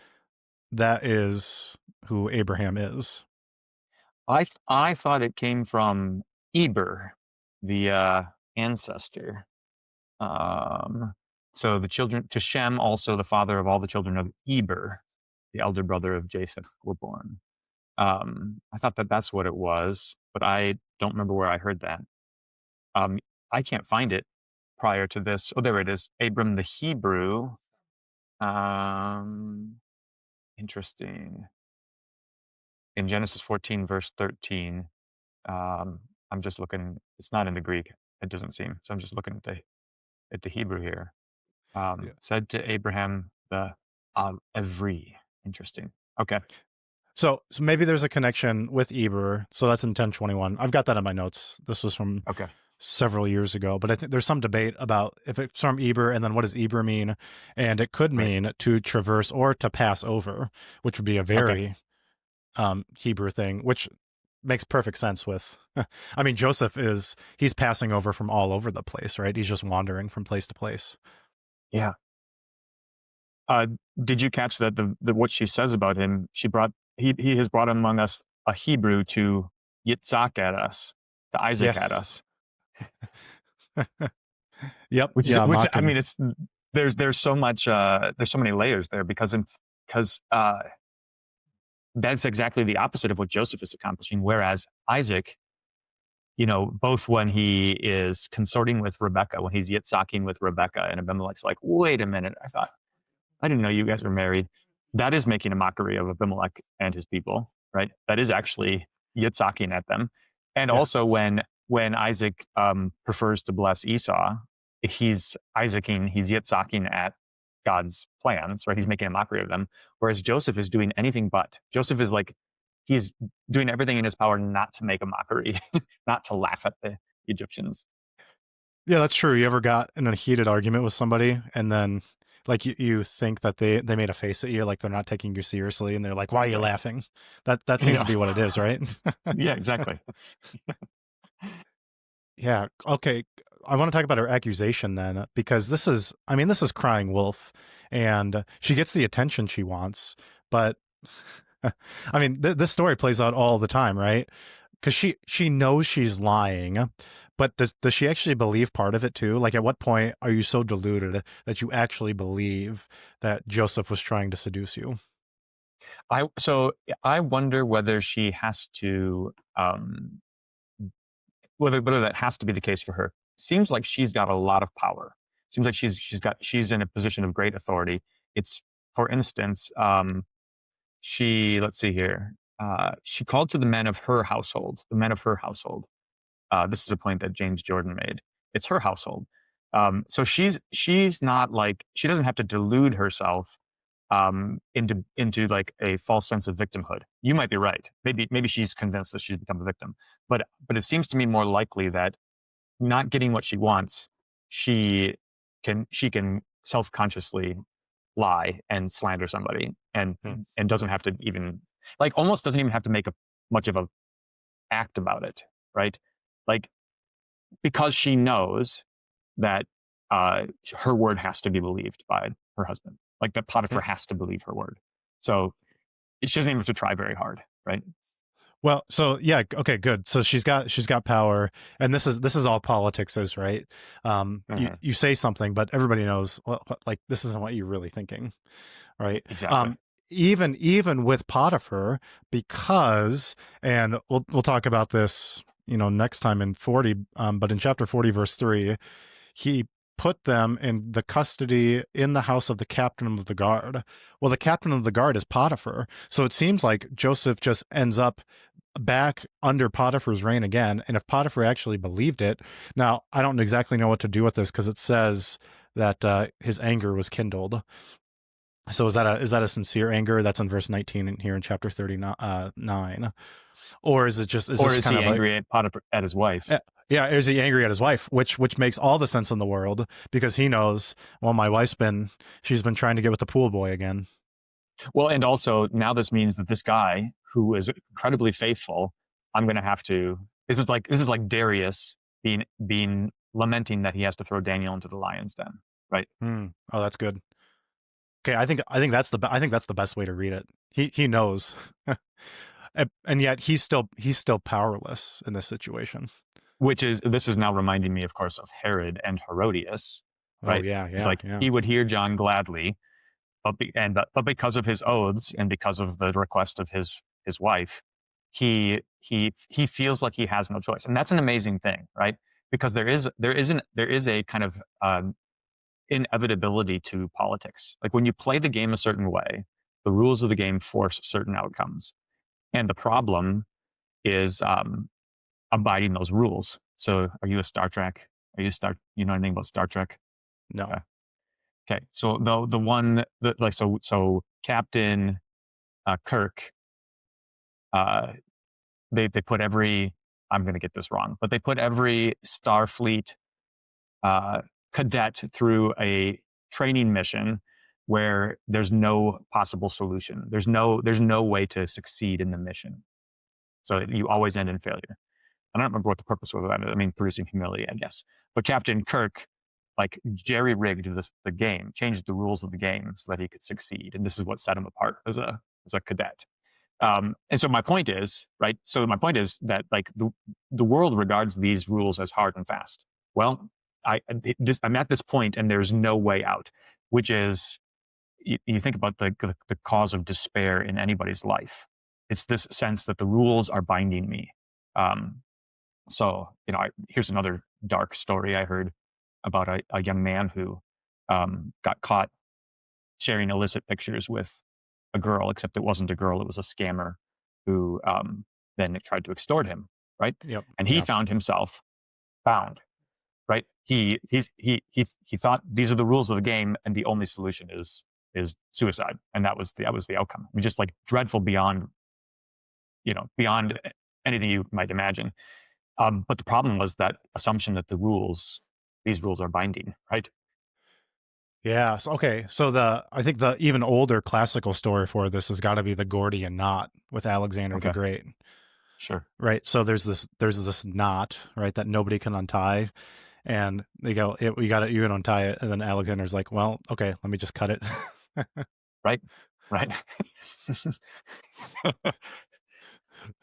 that is who Abraham is. I thought it came from Eber, the ancestor. So the children to Shem, also the father of all the children of Eber, the elder brother of Japheth, were born. I thought that that's what it was, but I don't remember where I heard that. Um, I can't find it prior to this. Oh, there it is. Abram the Hebrew. Um, Interesting. In Genesis 14, verse 13, I'm just looking. It's not in the Greek. It doesn't seem. So I'm just looking at the Hebrew here. Yeah. Said to Abraham the Evri. Interesting. Okay. So maybe there's a connection with Eber. So that's in 1021. I've got that in my notes. This was from Okay. several years ago, but I think there's some debate about if it's from Eber and then what does Eber mean? And it could Right. mean to traverse or to pass over, which would be a Okay. very Hebrew thing, which makes perfect sense with, I mean, he's passing over from all over the place, right? He's just wandering from place to place. Yeah. Uh, did you catch that the what she says about him? He has brought among us a Hebrew to Yitzhak at us, to Isaac at Yes. us. Yep. Yeah. Which I Mocking. mean, it's there's so much there's so many layers there because that's exactly the opposite of what Joseph is accomplishing. Whereas Isaac, both when he is consorting with Rebecca, when he's Yitzhaking with Rebecca, and Abimelech's like, wait a minute, I didn't know you guys were married. That is making a mockery of Abimelech and his people, right? That is actually Yitzhaking at them. And also Yes. when Isaac prefers to bless Esau, he's Yitzhaking at God's plans, right? He's making a mockery of them. Whereas Joseph is doing anything but. Joseph is like, he's doing everything in his power not to make a mockery, not to laugh at the Egyptians. Yeah, that's true. You ever got in a heated argument with somebody and then like you think that they made a face at you, like they're not taking you seriously and they're like, why are you Right. laughing? That seems to Yeah. be what it is, right? Yeah, exactly. Yeah. Okay. I want to talk about her accusation then, because this is crying wolf, and she gets the attention she wants, but I mean, this story plays out all the time, right? Because she knows she's lying, but does she actually believe part of it too? Like, at what point are you so deluded that you actually believe that Joseph was trying to seduce you? So I wonder whether she has to whether that has to be the case for her. Seems like she's got a lot of power. Seems like she's in a position of great authority. It's, for instance, let's see here. She called to the men of her household. The men of her household. This is a point that James Jordan made. It's her household. So she's not like, she doesn't have to delude herself into like a false sense of victimhood. You might be right. Maybe she's convinced that she's become a victim, but it seems to me more likely that not getting what she wants, she can self-consciously lie and slander somebody, Hmm. and doesn't have to even, like, almost doesn't even have to make much of a act about it, right? Like, because she knows that her word has to be believed by her husband, like that Potiphar has to believe her word. So she doesn't even have to try very hard, right? Well, so yeah, okay, good. So she's got power, and this is all politics is, right? You Mhm. you say something, but everybody knows, well, like this isn't what you're really thinking, right? Exactly. Even with Potiphar, because, and we'll talk about this, next time in 40, but in chapter 40, verse 3, he put them in the custody in the house of the captain of the guard. Well, the captain of the guard is Potiphar, so it seems like Joseph just ends up back under Potiphar's reign again. And if Potiphar actually believed it, now I don't exactly know what to do with this because it says that his anger was kindled. So is that a sincere anger? That's in verse 19 here in chapter 39, or is Or this is kind he of like, angry at Potiphar, at his wife? yeah, is he angry at his wife, which makes all the sense in the world because he knows, well, my she's been trying to get with the pool boy again. Well, and also now this means that this guy who is incredibly faithful, I'm going to have to. This is like Darius being lamenting that he has to throw Daniel into the lion's den, right? Oh, that's good. Okay, I think that's the best way to read it. He knows, and yet he's still powerless in this situation. This is now reminding me, of course, of Herod and Herodias. Oh right? yeah, It's yeah, like yeah. he would hear John gladly, but because of his oaths and because of the request of his wife, he feels like he has no choice, and that's an amazing thing, right? Because there is a kind of inevitability to politics. Like when you play the game a certain way, the rules of the game force certain outcomes, and the problem is abiding those rules. So, are you a Star Trek? Are you Star? You know anything about Star Trek? No. Okay. Okay. So the one that like so Captain Kirk, uh, they put every, I'm going to get this wrong, but they put every Starfleet uh, cadet through a training mission where there's no possible solution. There's no way to succeed in the mission. So you always end in failure. I don't remember what the purpose was of that. I mean, producing humility, I guess. But Captain Kirk, like jerry rigged the game, changed the rules of the game so that he could succeed, and this is what set him apart as a cadet. And so my point is, right? So my point is that like the world regards these rules as hard and fast. Well, I'm at this point, and there's no way out, which is you think about the cause of despair in anybody's life. It's this sense that the rules are binding me. Um, so here's another dark story I heard about a young man who got caught sharing illicit pictures with a girl, except it wasn't a girl, it was a scammer who then tried to extort him, right? Yep. And he Yeah. found himself bound, right? He thought these are the rules of the game, and the only solution is suicide, and that was the outcome. I mean, just like dreadful beyond beyond anything you might imagine. But the problem was that assumption that these rules are binding, right? Yeah. So, okay. So I think the even older classical story for this has got to be the Gordian knot with Alexander the Okay, Great, sure. right? So there's this knot, right, that nobody can untie, and they go, you can untie it, and then Alexander's like, well, okay, let me just cut it. Right, right.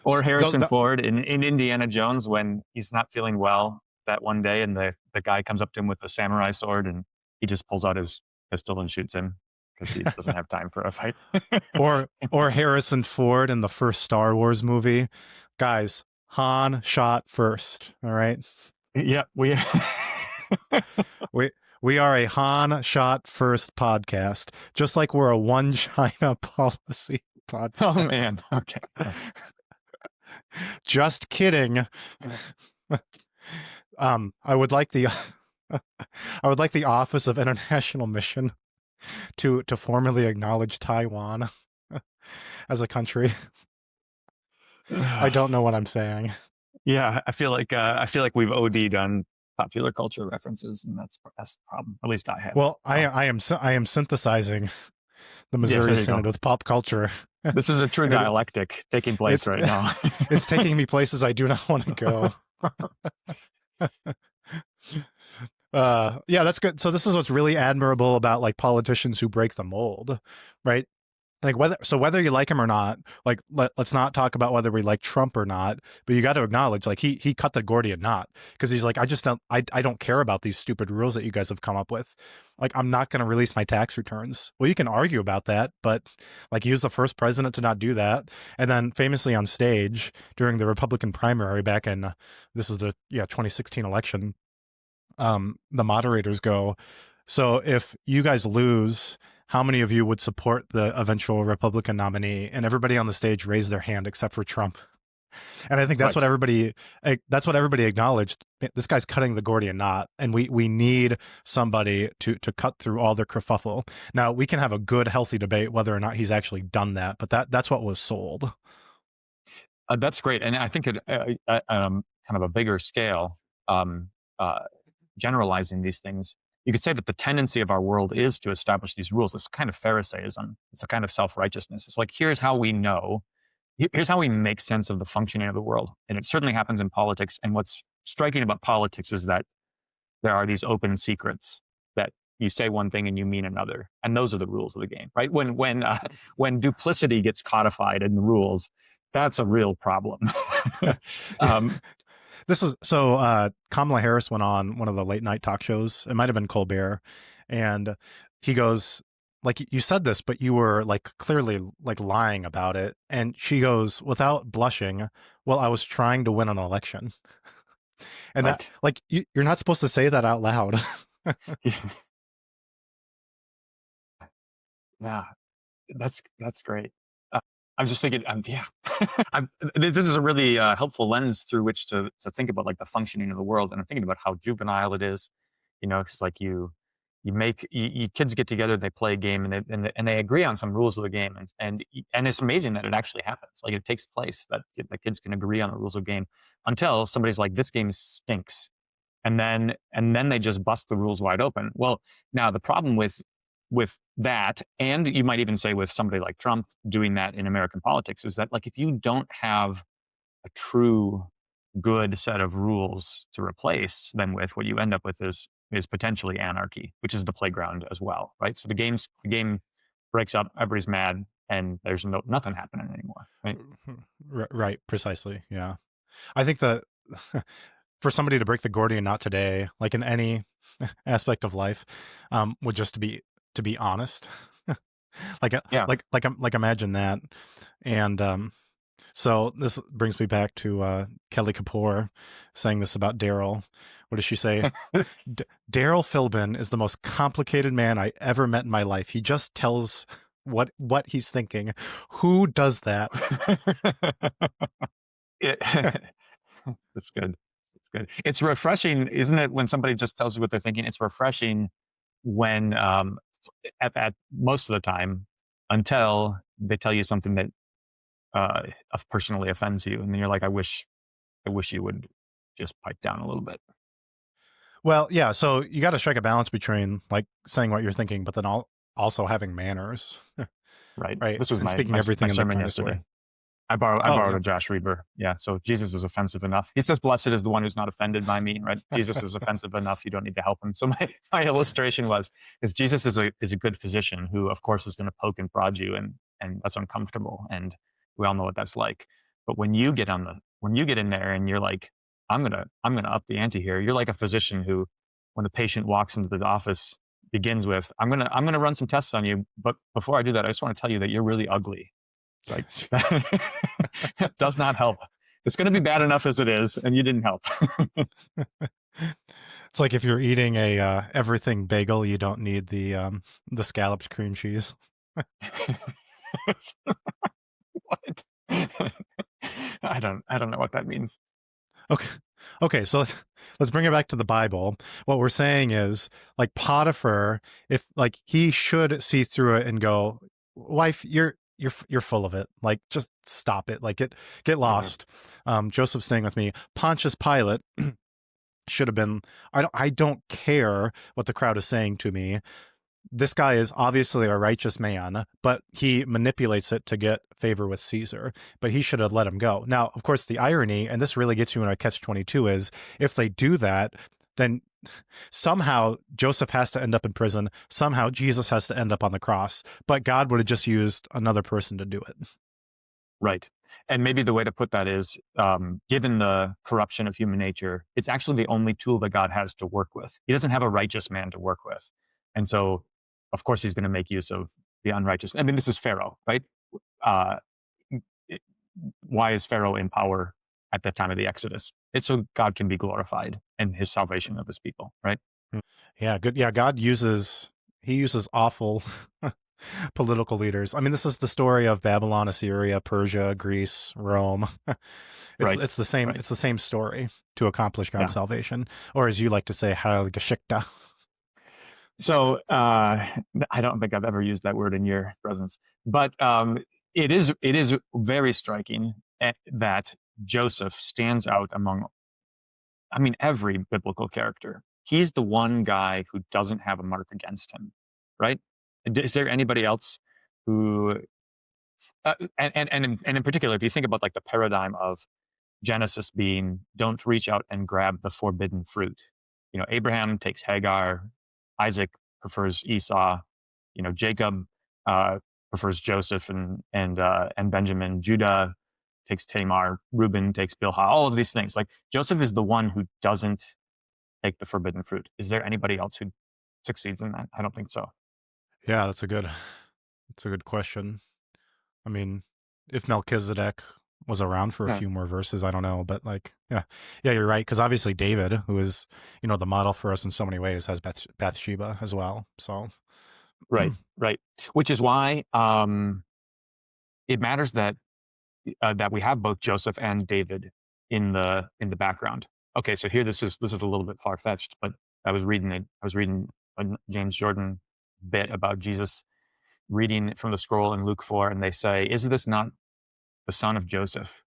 Or So Harrison Ford in Indiana Jones when he's not feeling well that one day, and the guy comes up to him with a samurai sword, and he just pulls out his pistol and shoots him because he doesn't have time for a fight. or Harrison Ford in the first Star Wars movie, guys. Han shot first. All right. Yeah, We we are a Han shot first podcast, just like we're a one China policy podcast. Oh man. Okay. Just kidding. I would like the I would like the Office of International Mission to formally acknowledge Taiwan as a country. I don't know what I'm saying. Yeah, I feel like we've OD'd on popular culture references, and that's the problem. At least I have. Well, I am synthesizing the Yeah, Missouri there you Synod go. with pop culture. This is a true And dialectic taking place right now. it's taking me places I do not want to go. Yeah, that's good. So this is what's really admirable about like politicians who break the mold, right? Like whether you like him or not, like let's not talk about whether we like Trump or not, but you got to acknowledge like he cut the Gordian knot because he's like, I don't care about these stupid rules that you guys have come up with. Like I'm not going to release my tax returns. Well, you can argue about that, but like he was the first president to not do that, and then famously on stage during the Republican primary back in this is the 2016 election, the moderators go, so if you guys lose, how many of you would support the eventual Republican nominee? And everybody on the stage raised their hand except for Trump. And I think that's Right. what everybody acknowledged. This guy's cutting the Gordian knot, and we need somebody to cut through all the kerfuffle. Now we can have a good, healthy debate whether or not he's actually done that, but that's what was sold. That's great, and I think kind of a bigger scale, um, uh, generalizing these things, you could say that the tendency of our world is to establish these rules. It's kind of Pharisaism. It's a kind of self-righteousness. It's like, here's how we know. Here's how we make sense of the functioning of the world. And it certainly happens in politics. And what's striking about politics is that there are these open secrets that you say one thing and you mean another. And those are the rules of the game, right? When duplicity gets codified in the rules, that's a real problem. um, This was so Kamala Harris went on one of the late night talk shows. It might have been Colbert, and he goes, like, you said this, but you were like clearly like lying about it. And she goes, without blushing, well, I was trying to win an election. And that, Right. like, you're not supposed to say that out loud. Yeah, that's great. Uh, I'm just thinking, yeah, this is a really helpful lens through which to think about like the functioning of the world, and I'm thinking about how juvenile it is. It's like you kids get together, they play a game, and they agree on some rules of the game, and it's amazing that it actually happens. Like it takes place that the kids can agree on the rules of the game until somebody's like, this game stinks, and then they just bust the rules wide open. Well, now the problem with that, and you might even say with somebody like Trump doing that in American politics, is that like if you don't have a true good set of rules to replace them with, what you end up with is potentially anarchy, which is the playground as well, right? So the game breaks up, everybody's mad, and there's nothing happening anymore, right? Right, precisely. Yeah. I think that for somebody to break the Gordian knot today, like in any aspect of life, would just to be honest. like Yeah. like imagine that. And so this brings me back to Kelly Kapoor saying this about Daryl. What does she say? Daryl Philbin is the most complicated man I ever met in my life. He just tells what he's thinking. Who does that? It, that's good. It's good. It's refreshing, isn't it, when somebody just tells you what they're thinking? It's refreshing when, at most of the time, until they tell you something that personally offends you, and then you're like, I wish you would just pipe down a little bit, Well, yeah. So you got to strike a balance between like saying what you're thinking, but then also having manners, right? right? This was And my speaking my, everything my in the sermon kindest yesterday. way. I Oh, borrowed yeah. a Josh Reber. Yeah. So Jesus is offensive enough. He says, "Blessed is the one who's not offended by me." Right? Jesus is offensive enough. You don't need to help him. So my illustration is Jesus is a good physician who, of course, is going to poke and prod you, and that's uncomfortable, and we all know what that's like. But when you get in there and you're like, I'm gonna up the ante here. You're like a physician who, when the patient walks into the office, begins with, I'm gonna run some tests on you, but before I do that, I just want to tell you that you're really ugly. It's like that does not help. It's going to be bad enough as it is, and you didn't help. It's like if you're eating a everything bagel, you don't need the scalloped cream cheese. What? I don't know what that means. Okay. Okay, so let's bring it back to the Bible. What we're saying is like Potiphar, if like he should see through it and go, "Wife, you're full of it. Like just stop it. Like get Mhm. lost." Joseph's staying with me. Pontius Pilate should have been, I don't care what the crowd is saying to me. This guy is obviously a righteous man, but he manipulates it to get favor with Caesar. But he should have let him go. Now, of course, the irony, and this really gets you in a catch-22, is if they do that, then somehow Joseph has to end up in prison. Somehow Jesus has to end up on the cross. But God would have just used another person to do it. Right. And maybe the way to put that is, given the corruption of human nature, it's actually the only tool that God has to work with. He doesn't have a righteous man to work with. And so, of course, he's going to make use of the unrighteous. I mean, this is Pharaoh, right? Uh, it- why is Pharaoh in power at the time of the Exodus? It's so God can be glorified and his salvation of his people, right? Yeah, good. Yeah, God uses he uses awful political leaders. I mean, this is the story of Babylon, Assyria, Persia, Greece, Rome. Right. It's the same Right. it's the same story to accomplish God's Yeah. salvation, or as you like to say, Heilgeschichte. So I don't think I've ever used that word in your presence, but it is very striking that Joseph stands out among, I mean, every biblical character. He's the one guy who doesn't have a mark against him, right? Is there anybody else who, and in particular, if you think about like the paradigm of Genesis being, don't reach out and grab the forbidden fruit. Abraham takes Hagar, Isaac prefers Esau, Jacob prefers Joseph and Benjamin, Judah takes Tamar, Reuben takes Bilhah, all of these things. Like Joseph is the one who doesn't take the forbidden fruit. Is there anybody else who succeeds in that? I don't think so. Yeah, that's a good question. I mean, if Melchizedek was around for a Yeah. few more verses, I don't know, but like, yeah, you're right. Because obviously David, who is the model for us in so many ways, has Bathsheba as well. So Right, right. Which is why it matters that that we have both Joseph and David in the background. Okay, so here this is a little bit far fetched, but I was reading a James Jordan bit about Jesus reading from the scroll in Luke 4, and they say, "Is this not the son of Joseph?"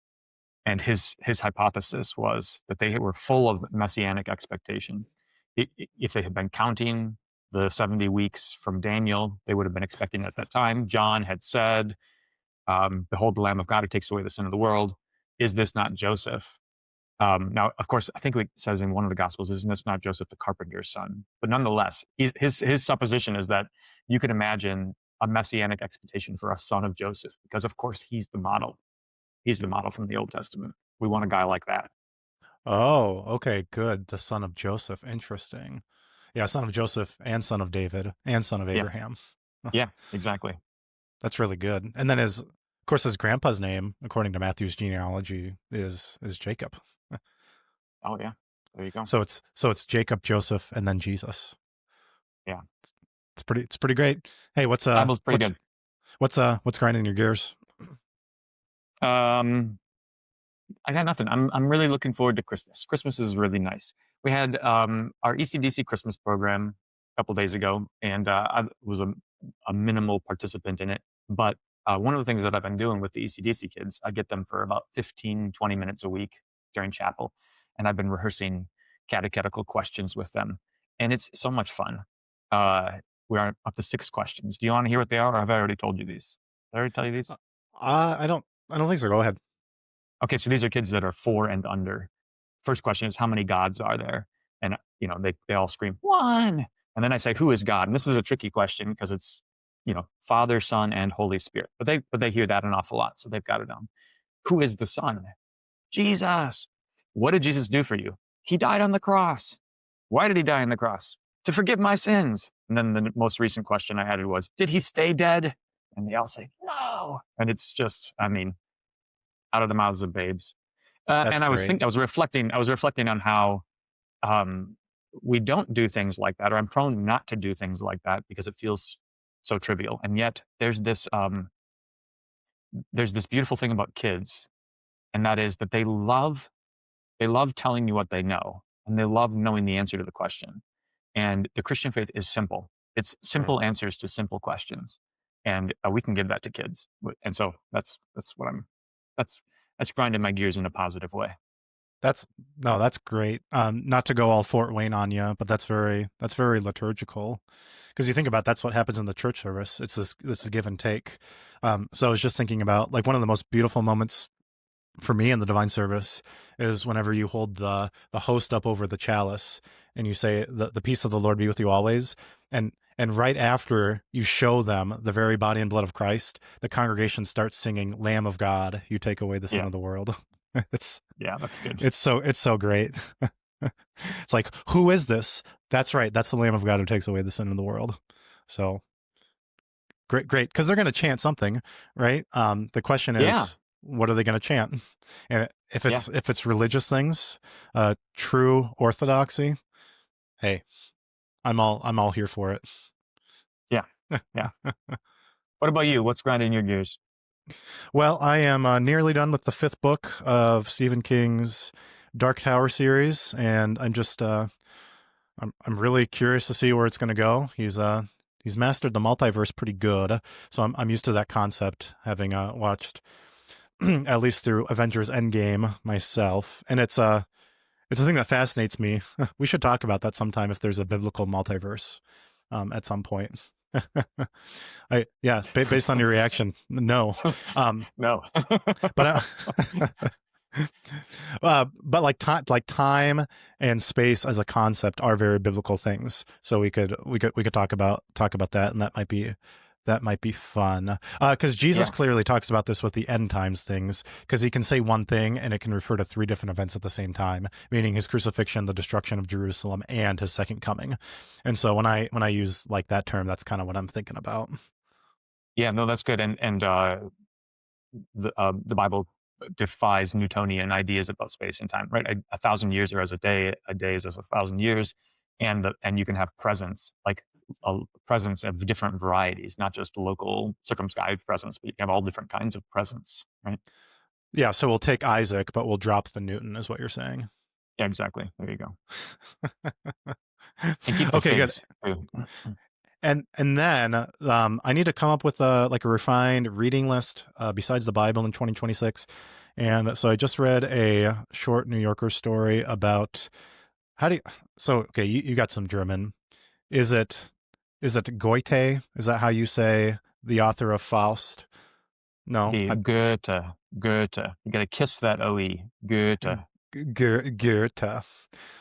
And his hypothesis was that they were full of messianic expectation. If they had been counting the 70 weeks from Daniel, they would have been expecting at that time. John had said, "Behold, the Lamb of God who takes away the sin of the world. Is this not Joseph?" Now, of course, I think it says in one of the Gospels, "Isn't this not Joseph the carpenter's son?" But nonetheless, his supposition is that you could imagine a messianic expectation for a son of Joseph, because of course he's the model. He's the model from the Old Testament. We want a guy like that. oh, okay, good. The son of Joseph. Interesting. Yeah, son of Joseph and son of David and son of Yeah, Abraham. yeah, exactly. That's really good. And then of course, his grandpa's name, according to Matthew's genealogy, is Jacob. Oh yeah, there you go. So it's Jacob, Joseph, and then Jesus. Yeah, It's pretty great. Hey, Bible's pretty good. what's grinding your gears? Um, I got nothing. I'm really looking forward to Christmas. Christmas is really nice. We had our ECDC Christmas program a couple days ago, and I was a minimal participant in it. But one of the things that I've been doing with the ECDC kids, I get them for about 15, 20 minutes a week during chapel, and I've been rehearsing catechetical questions with them, and it's so much fun. We are up to 6 questions. Do you want to hear what they are, or have I already told you these? Did I already tell you these? I don't think so. Go ahead. Okay, so these are kids that are 4 and under. First question is, how many gods are there? And they all scream, "One!" And then I say, who is God? And this is a tricky question because it's Father, Son, and Holy Spirit. But they hear that an awful lot, so they've got it down. Who is the Son? Jesus. What did Jesus do for you? He died on the cross. Why did he die on the cross? To forgive my sins. And then the most recent question I added was, did he stay dead? And they all say, no. And it's just, out of the mouths of babes. That's And great. I was reflecting on how we don't do things like that, or I'm prone not to do things like that because it feels so trivial. And yet there's this beautiful thing about kids, and that is that they love telling you what they know, and they love knowing the answer to the question. And the Christian faith is simple. It's simple answers to simple questions, and we can give that to kids. And so that's what that's grinding my gears in a positive way. That's great. Not to go all Fort Wayne on you, but that's very liturgical. Because you think about that's what happens in the church service. It's this is give and take. So I was just thinking about like one of the most beautiful moments for me in the divine service is whenever you hold the host up over the chalice and you say the peace of the Lord be with you always, and right after you show them the very body and blood of Christ, the congregation starts singing Lamb of God, you take away the sin Yeah, of the world. it's yeah, that's good. it's so great. It's like, who is this? That's right, that's the Lamb of God who takes away the sin of the world. So great, because they're going to chant something, right? The question Yeah, is, what are they going to chant? And if yeah, it's religious things, true orthodoxy, hey, I'm all here for it. yeah, yeah. What about you? What's grinding your gears? Well, I am nearly done with the 5th book of Stephen King's Dark Tower series, and I'm really curious to see where it's going to go. He's mastered the multiverse pretty good, so I'm used to that concept, having watched at least through Avengers Endgame myself, and it's a thing that fascinates me. We should talk about that sometime if there's a biblical multiverse at some point. Based on your reaction, no. No. But but like time and space as a concept are very biblical things. So we could talk about that, and that might be fun. Because Jesus Yeah. clearly talks about this with the end times things, because he can say one thing and it can refer to three different events at the same time, meaning his crucifixion, the destruction of Jerusalem, and his second coming. And so when I use like that term, that's kind of what I'm thinking about. Yeah, no, that's good. And the Bible defies Newtonian ideas about space and time, right? A thousand years are as a day is as a thousand years, and you can have presence, like a presence of different varieties, not just local circumscribed presence, but you can have all different kinds of presence, right? Yeah, so we'll take Isaac, but we'll drop the Newton, is what you're saying. Yeah, exactly. There you go. And keep the Okay, good. faith too. And then I need to come up with a refined reading list besides the Bible in 2026. And so I just read a short New Yorker story about how do you, so okay, you got some German. Is it Goethe? Is that how you say the author of Faust? No, The Goethe. You got to kiss that OE. Goethe. Goethe. Yeah,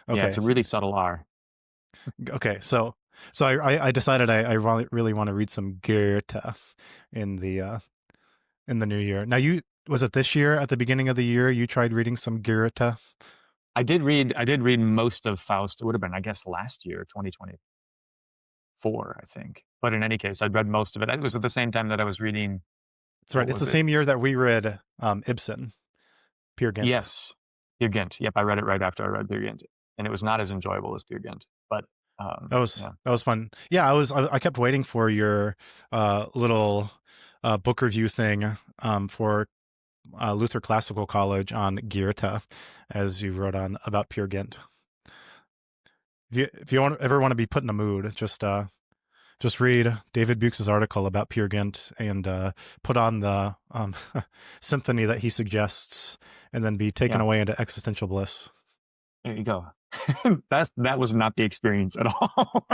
it's Okay, a really subtle R. okay. So I decided I really want to read some Goethe in the new year. Now, was it this year at the beginning of the year you tried reading some Goethe? I did read most of Faust. It would have been, I guess, last year, 2024, I think. But in any case, I'd read most of it. It was at the same time that I was reading, That's right. what It's the was it? same year that we read Ibsen, Peer Gynt. Yes, Peer Gynt. Yep, I read it right after I read Peer Gynt, and it was not as enjoyable as Peer Gynt. But yeah, That was fun. Yeah, I kept waiting for your little book review thing for Luther Classical College on Goethe, as you wrote on about Peer Gynt. If you ever want to be put in a mood, just read David Buchs' article about Peer Gynt and put on the symphony that he suggests, and then be taken yeah. away into existential bliss. There you go. That was not the experience at all.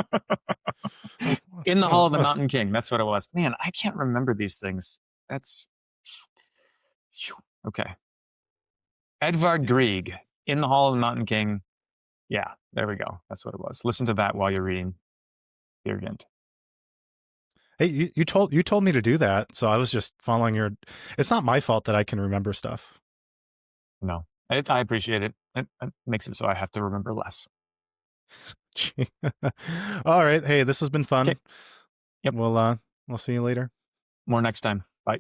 In the Hall of the Mountain King. That's what it was. Man, I can't remember these things. That's okay. Edvard Grieg, In the Hall of the Mountain King. Yeah, there we go. That's what it was. Listen to that while you're reading Peer Gynt. Hey, you told me to do that, so I was just following your. It's not my fault that I can remember stuff. No, I appreciate it. It makes it so I have to remember less. All right. Hey, this has been Okay. fun. Yep. We'll see you later. More next time. Bye.